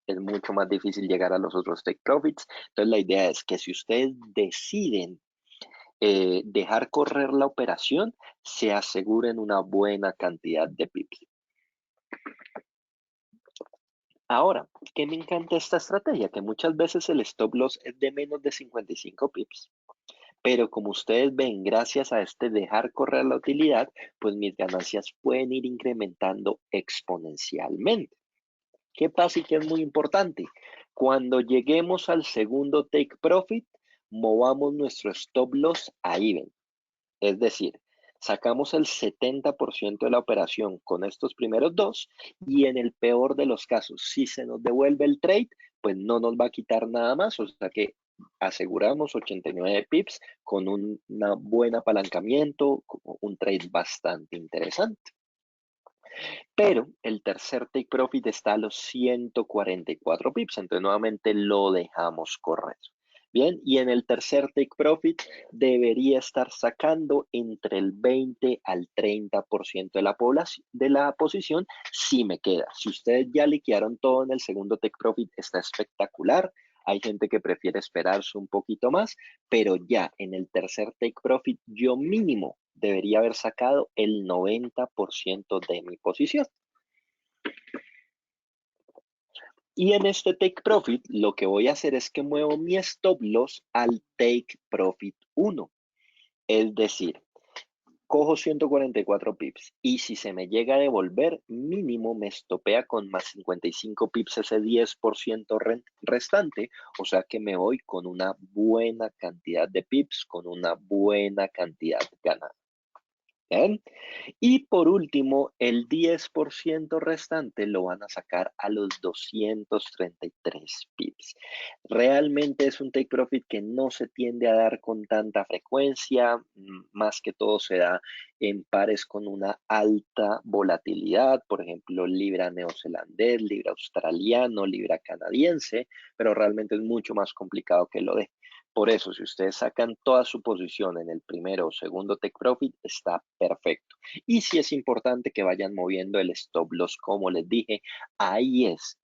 Es mucho más difícil llegar a los otros take profits. Entonces la idea es que si ustedes deciden dejar correr la operación, se aseguren una buena cantidad de pips. Ahora, ¿qué me encanta esta estrategia? Que muchas veces el stop loss es de menos de 55 pips. Pero como ustedes ven, gracias a este dejar correr la utilidad, pues mis ganancias pueden ir incrementando exponencialmente. ¿Qué pasa y qué es muy importante? Cuando lleguemos al segundo take profit, movamos nuestro stop loss a even. Es decir, sacamos el 70% de la operación con estos primeros dos y en el peor de los casos, si se nos devuelve el trade, pues no nos va a quitar nada más, o sea que aseguramos 89 pips con un buen apalancamiento, un trade bastante interesante. Pero el tercer take profit está a los 144 pips, entonces nuevamente lo dejamos correr. Bien, y en el tercer take profit debería estar sacando entre el 20 al 30% de la población, de la posición si me queda. Si ustedes ya liquidaron todo en el segundo take profit, está espectacular. Hay gente que prefiere esperarse un poquito más, pero ya en el tercer take profit yo mínimo debería haber sacado el 90% de mi posición. Y en este take profit, lo que voy a hacer es que muevo mi stop loss al take profit 1. Es decir, cojo 144 pips y si se me llega a devolver, mínimo me estopea con más 55 pips ese 10% restante, o sea que me voy con una buena cantidad de pips, con una buena cantidad ganada. ¿Bien? Y por último, el 10% restante lo van a sacar a los 233 pips. Realmente es un take profit que no se tiende a dar con tanta frecuencia, más que todo se da en pares con una alta volatilidad, por ejemplo, libra neozelandés, libra australiano, libra canadiense, pero realmente es mucho más complicado que lo de. Por eso, si ustedes sacan toda su posición en el primero o segundo take profit, está perfecto. Y si es importante que vayan moviendo el stop loss, como les dije, ahí es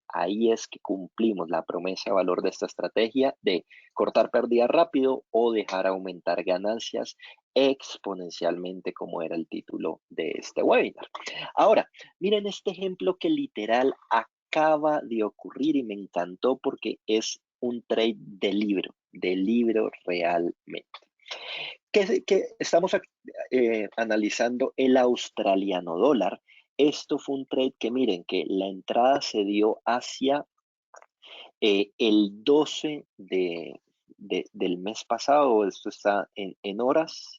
que cumplimos la promesa de valor de esta estrategia de cortar pérdidas rápido o dejar aumentar ganancias exponencialmente, como era el título de este webinar. Ahora, miren este ejemplo que literal acaba de ocurrir y me encantó porque es un trade de libro realmente. Que estamos analizando el australiano dólar. Esto fue un trade que miren que la entrada se dio hacia el 12 del mes pasado. Esto está en horas.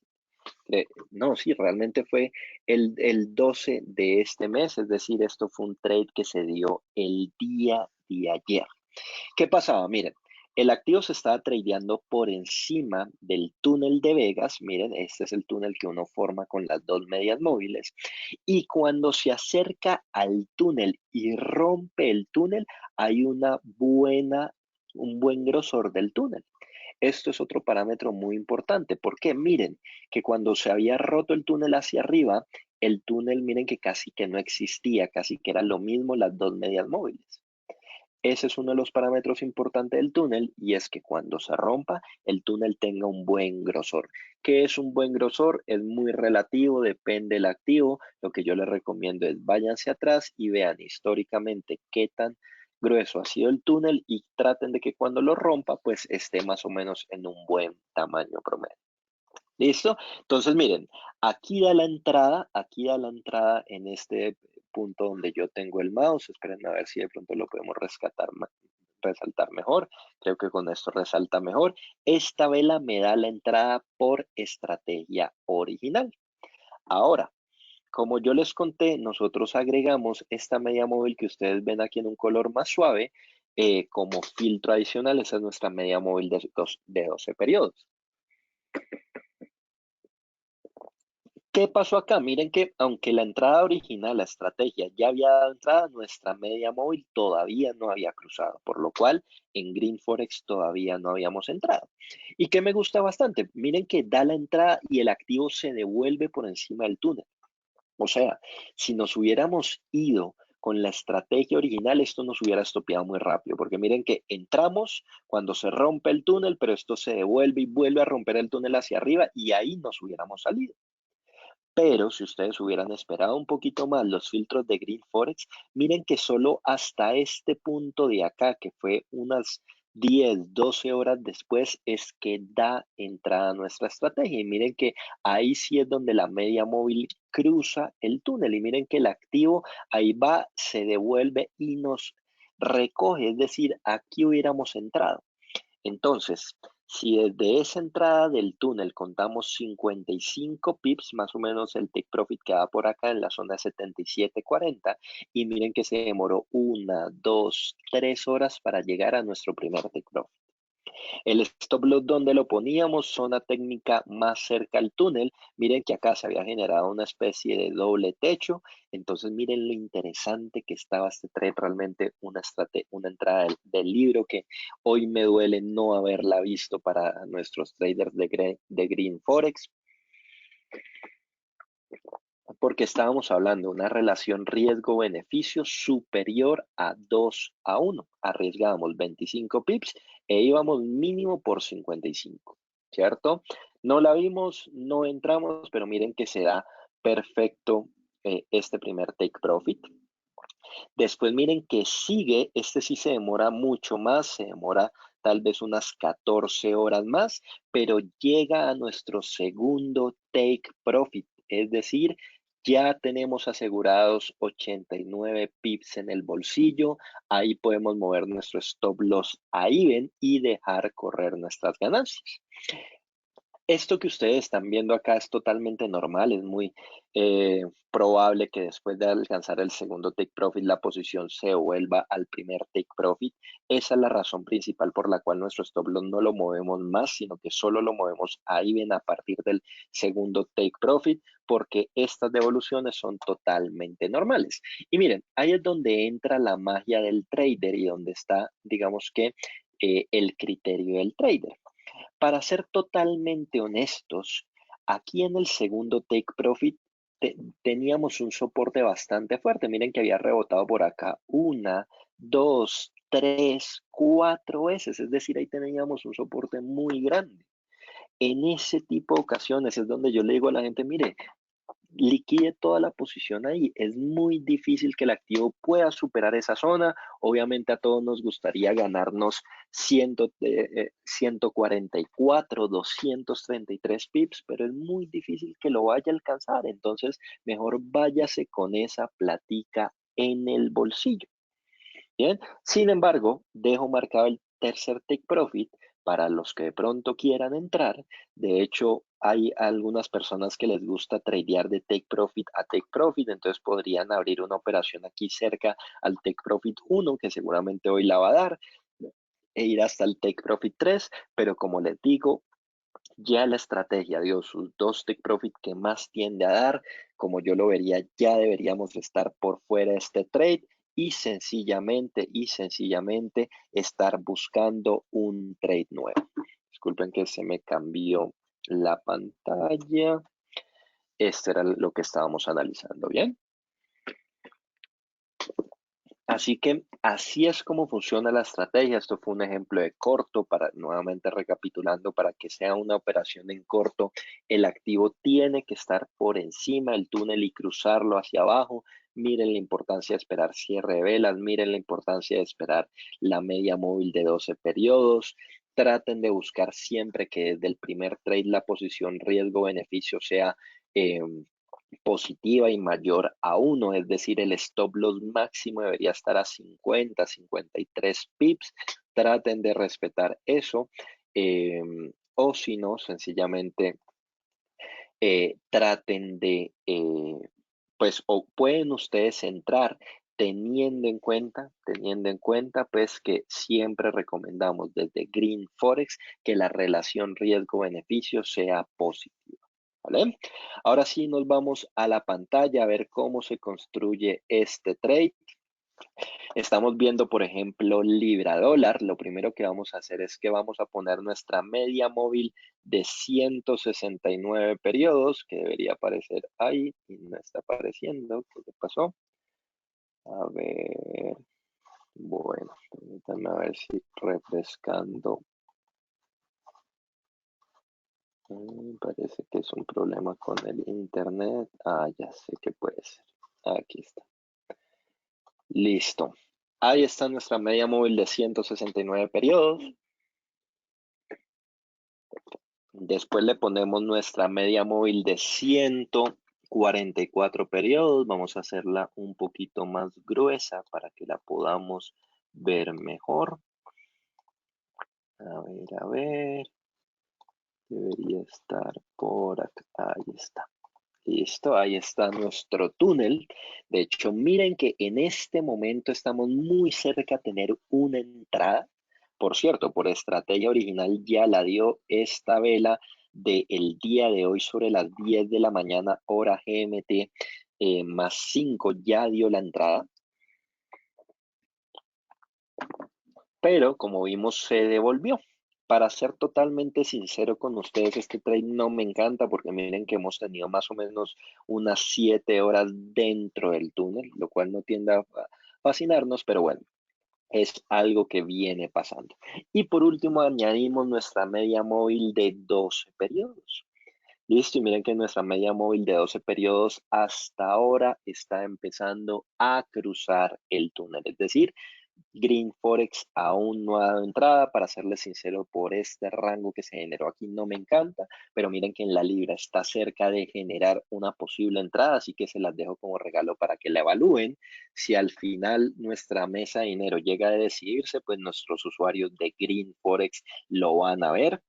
No, sí, realmente fue el 12 de este mes, es decir, esto fue un trade que se dio el día de ayer. ¿Qué pasaba? Miren, el activo se estaba tradeando por encima del túnel de Vegas. Miren, este es el túnel que uno forma con las dos medias móviles. Y cuando se acerca al túnel y rompe el túnel, hay un buen grosor del túnel. Esto es otro parámetro muy importante. ¿Por qué? Miren, que cuando se había roto el túnel hacia arriba, el túnel, miren que casi que no existía, casi que era lo mismo las dos medias móviles. Ese es uno de los parámetros importantes del túnel y es que cuando se rompa, el túnel tenga un buen grosor. ¿Qué es un buen grosor? Es muy relativo, depende del activo. Lo que yo les recomiendo es váyanse atrás y vean históricamente qué tan grueso ha sido el túnel y traten de que cuando lo rompa, pues esté más o menos en un buen tamaño promedio. ¿Listo? Entonces, miren, aquí da la entrada en este punto donde yo tengo el mouse. Esperen a ver si de pronto lo podemos resaltar mejor. Creo que con esto resalta mejor. Esta vela me da la entrada por estrategia original. Ahora, como yo les conté, nosotros agregamos esta media móvil que ustedes ven aquí en un color más suave como filtro adicional. Esa es nuestra media móvil de 12 periodos. ¿Qué pasó acá? Miren que aunque la entrada original, la estrategia, ya había dado entrada, nuestra media móvil todavía no había cruzado, por lo cual en Green Forex todavía no habíamos entrado. ¿Y qué me gusta bastante? Miren que da la entrada y el activo se devuelve por encima del túnel. O sea, si nos hubiéramos ido con la estrategia original, esto nos hubiera estopeado muy rápido, porque miren que entramos cuando se rompe el túnel, pero esto se devuelve y vuelve a romper el túnel hacia arriba y ahí nos hubiéramos salido. Pero si ustedes hubieran esperado un poquito más los filtros de Green Forex, miren que solo hasta este punto de acá, que fue unas 10, 12 horas después, es que da entrada a nuestra estrategia. Y miren que ahí sí es donde la media móvil cruza el túnel. Y miren que el activo ahí va, se devuelve y nos recoge. Es decir, aquí hubiéramos entrado. Entonces, si desde esa entrada del túnel contamos 55 pips, más o menos el take profit queda por acá en la zona de 77.40, y miren que se demoró 1, 2, 3 horas para llegar a nuestro primer take profit. El stop loss donde lo poníamos, zona técnica más cerca al túnel. Miren que acá se había generado una especie de doble techo. Entonces miren lo interesante que estaba este trade, realmente una entrada del libro que hoy me duele no haberla visto para nuestros traders de Green Forex, porque estábamos hablando de una relación riesgo-beneficio superior a 2 a 1. Arriesgábamos 25 pips e íbamos mínimo por 55, ¿cierto? No la vimos, no entramos, pero miren que se da perfecto este primer take profit. Después miren que sigue, este sí se demora mucho más, se demora tal vez unas 14 horas más, pero llega a nuestro segundo take profit, es decir, ya tenemos asegurados 89 pips en el bolsillo, ahí podemos mover nuestro stop loss a even y dejar correr nuestras ganancias. Esto que ustedes están viendo acá es totalmente normal, es muy probable que después de alcanzar el segundo take profit la posición se vuelva al primer take profit. Esa es la razón principal por la cual nuestro stop loss no lo movemos más, sino que solo lo movemos ahí ven a partir del segundo take profit, porque estas devoluciones son totalmente normales. Y miren, ahí es donde entra la magia del trader y donde está, digamos que, el criterio del trader. Para ser totalmente honestos, aquí en el segundo take profit teníamos un soporte bastante fuerte. Miren que había rebotado por acá 1, 2, 3, 4 veces. Es decir, ahí teníamos un soporte muy grande. En ese tipo de ocasiones es donde yo le digo a la gente, mire, liquide toda la posición ahí. Es muy difícil que el activo pueda superar esa zona. Obviamente a todos nos gustaría ganarnos 144, 233 pips, pero es muy difícil que lo vaya a alcanzar. Entonces, mejor váyase con esa platica en el bolsillo. Bien, sin embargo, dejo marcado el tercer take profit para los que de pronto quieran entrar. De hecho, hay algunas personas que les gusta tradear de take profit a take profit, entonces podrían abrir una operación aquí cerca al take profit 1, que seguramente hoy la va a dar, e ir hasta el take profit 3, pero como les digo, ya la estrategia dio sus dos take profit que más tiende a dar. Como yo lo vería, ya deberíamos estar por fuera de este trade y sencillamente estar buscando un trade nuevo. Disculpen que se me cambió la pantalla. Este era lo que estábamos analizando, ¿bien? Así que así es como funciona la estrategia. Esto fue un ejemplo de corto, para nuevamente recapitulando, para que sea una operación en corto, el activo tiene que estar por encima del túnel y cruzarlo hacia abajo. Miren la importancia de esperar cierre de velas, miren la importancia de esperar la media móvil de 12 periodos. Traten de buscar siempre que desde el primer trade la posición riesgo-beneficio sea positiva y mayor a 1, es decir, el stop loss máximo debería estar a 50, 53 pips. Traten de respetar eso, o si no, sencillamente traten de, pues, o pueden ustedes entrar teniendo en cuenta, pues, que siempre recomendamos desde Green Forex que la relación riesgo-beneficio sea positiva. ¿Vale? Ahora sí nos vamos a la pantalla a ver cómo se construye este trade. Estamos viendo, por ejemplo, libra dólar. Lo primero que vamos a hacer es que vamos a poner nuestra media móvil de 169 periodos, que debería aparecer ahí y no está apareciendo. ¿Qué le pasó? A ver, bueno, permítanme a ver si refrescando. Parece que es un problema con el internet. Ah, ya sé que puede ser. Aquí está. Listo. Ahí está nuestra media móvil de 169 periodos. Después le ponemos nuestra media móvil de 144 periodos. Vamos a hacerla un poquito más gruesa para que la podamos ver mejor. A ver. Debería estar por acá. Ahí está. Listo, ahí está nuestro túnel. De hecho, miren que en este momento estamos muy cerca de tener una entrada. Por cierto, por estrategia original ya la dio esta vela del día de hoy sobre las 10 de la mañana, hora GMT, más 5 ya dio la entrada. Pero como vimos, se devolvió. Para ser totalmente sincero con ustedes, este trade no me encanta porque miren que hemos tenido más o menos unas 7 horas dentro del túnel, lo cual no tiende a fascinarnos, pero bueno, es algo que viene pasando. Y por último, añadimos nuestra media móvil de 12 periodos. Listo, y miren que nuestra media móvil de 12 periodos hasta ahora está empezando a cruzar el túnel, es decir, Green Forex aún no ha dado entrada, para serles sincero, por este rango que se generó aquí no me encanta, pero miren que en la libra está cerca de generar una posible entrada, así que se las dejo como regalo para que la evalúen. Si al final nuestra mesa de dinero llega a decidirse, pues nuestros usuarios de Green Forex lo van a ver.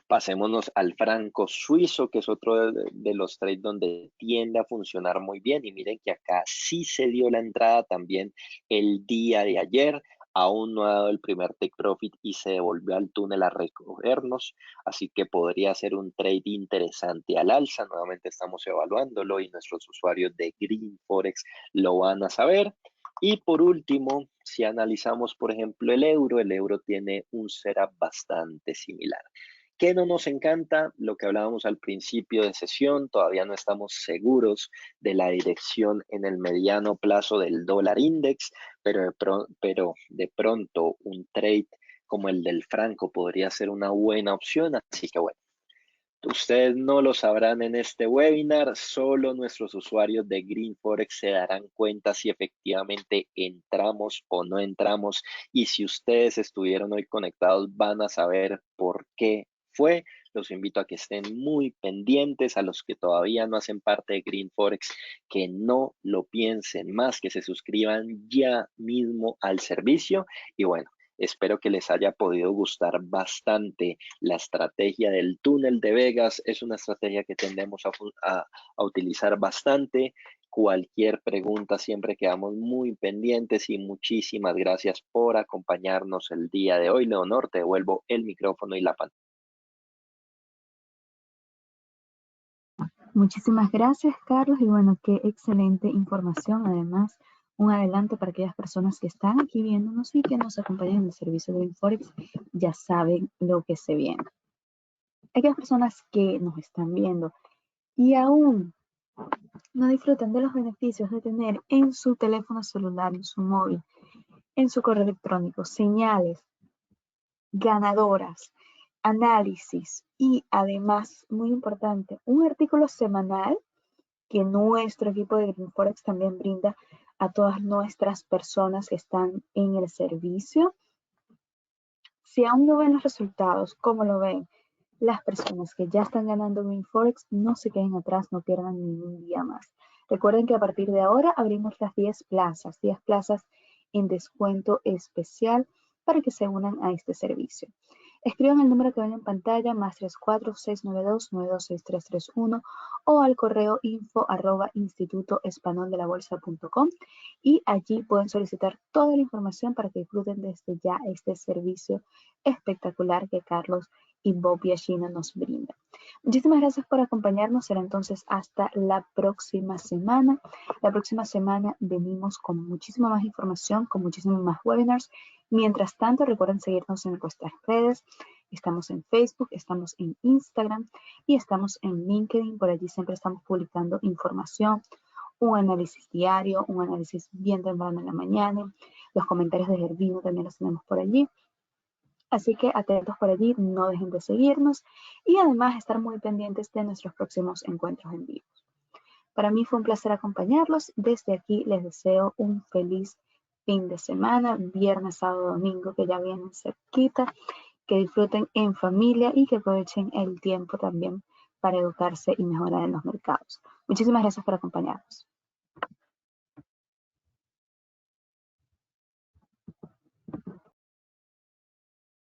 Pasémonos al franco suizo, que es otro de los trades donde tiende a funcionar muy bien. Y miren que acá sí se dio la entrada también el día de ayer. Aún no ha dado el primer take profit y se devolvió al túnel a recogernos. Así que podría ser un trade interesante al alza. Nuevamente estamos evaluándolo y nuestros usuarios de Green Forex lo van a saber. Y por último, si analizamos, por ejemplo, el euro tiene un setup bastante similar. ¿Qué no nos encanta? Lo que hablábamos al principio de sesión, todavía no estamos seguros de la dirección en el mediano plazo del dólar index, pero de pronto un trade como el del franco podría ser una buena opción, así que bueno. Ustedes no lo sabrán en este webinar, solo nuestros usuarios de Green Forex se darán cuenta si efectivamente entramos o no entramos, y si ustedes estuvieron hoy conectados van a saber por qué fue. Los invito a que estén muy pendientes, a los que todavía no hacen parte de Green Forex, que no lo piensen más, que se suscriban ya mismo al servicio. Y bueno, espero que les haya podido gustar bastante la estrategia del túnel de Vegas. Es una estrategia que tendemos a utilizar bastante. Cualquier pregunta, siempre quedamos muy pendientes, y muchísimas gracias por acompañarnos el día de hoy. Leonor, te devuelvo el micrófono y la pantalla. Muchísimas gracias, Carlos, y bueno, qué excelente información. Además, un adelanto para aquellas personas que están aquí viéndonos y que nos acompañan en el servicio de Green Forex, ya saben lo que se viene. Aquellas personas que nos están viendo y aún no disfrutan de los beneficios de tener en su teléfono celular, en su móvil, en su correo electrónico, señales ganadoras, análisis y además, muy importante, un artículo semanal que nuestro equipo de Green Forex también brinda a todas nuestras personas que están en el servicio. Si aún no ven los resultados, ¿cómo lo ven? Las personas que ya están ganando Green Forex, no se queden atrás, no pierdan ningún día más. Recuerden que a partir de ahora abrimos las 10 plazas en descuento especial para que se unan a este servicio. Escriban el número que ven en pantalla, más 34-692-926331 o al correo info@institutoespanoldelabolsa.com y allí pueden solicitar toda la información para que disfruten desde ya este servicio espectacular que Carlos y Bob Yashina nos brindan. Muchísimas gracias por acompañarnos. Será entonces hasta la próxima semana. La próxima semana venimos con muchísima más información, con muchísimos más webinars. Mientras tanto, recuerden seguirnos en nuestras redes. Estamos en Facebook, estamos en Instagram y estamos en LinkedIn. Por allí siempre estamos publicando información, un análisis diario, un análisis bien temprano en la mañana. Los comentarios de Gervino también los tenemos por allí. Así que atentos por allí, no dejen de seguirnos y además estar muy pendientes de nuestros próximos encuentros en vivo. Para mí fue un placer acompañarlos. Desde aquí les deseo un feliz fin de semana, viernes, sábado, domingo, que ya vienen cerquita, que disfruten en familia y que aprovechen el tiempo también para educarse y mejorar en los mercados. Muchísimas gracias por acompañarnos.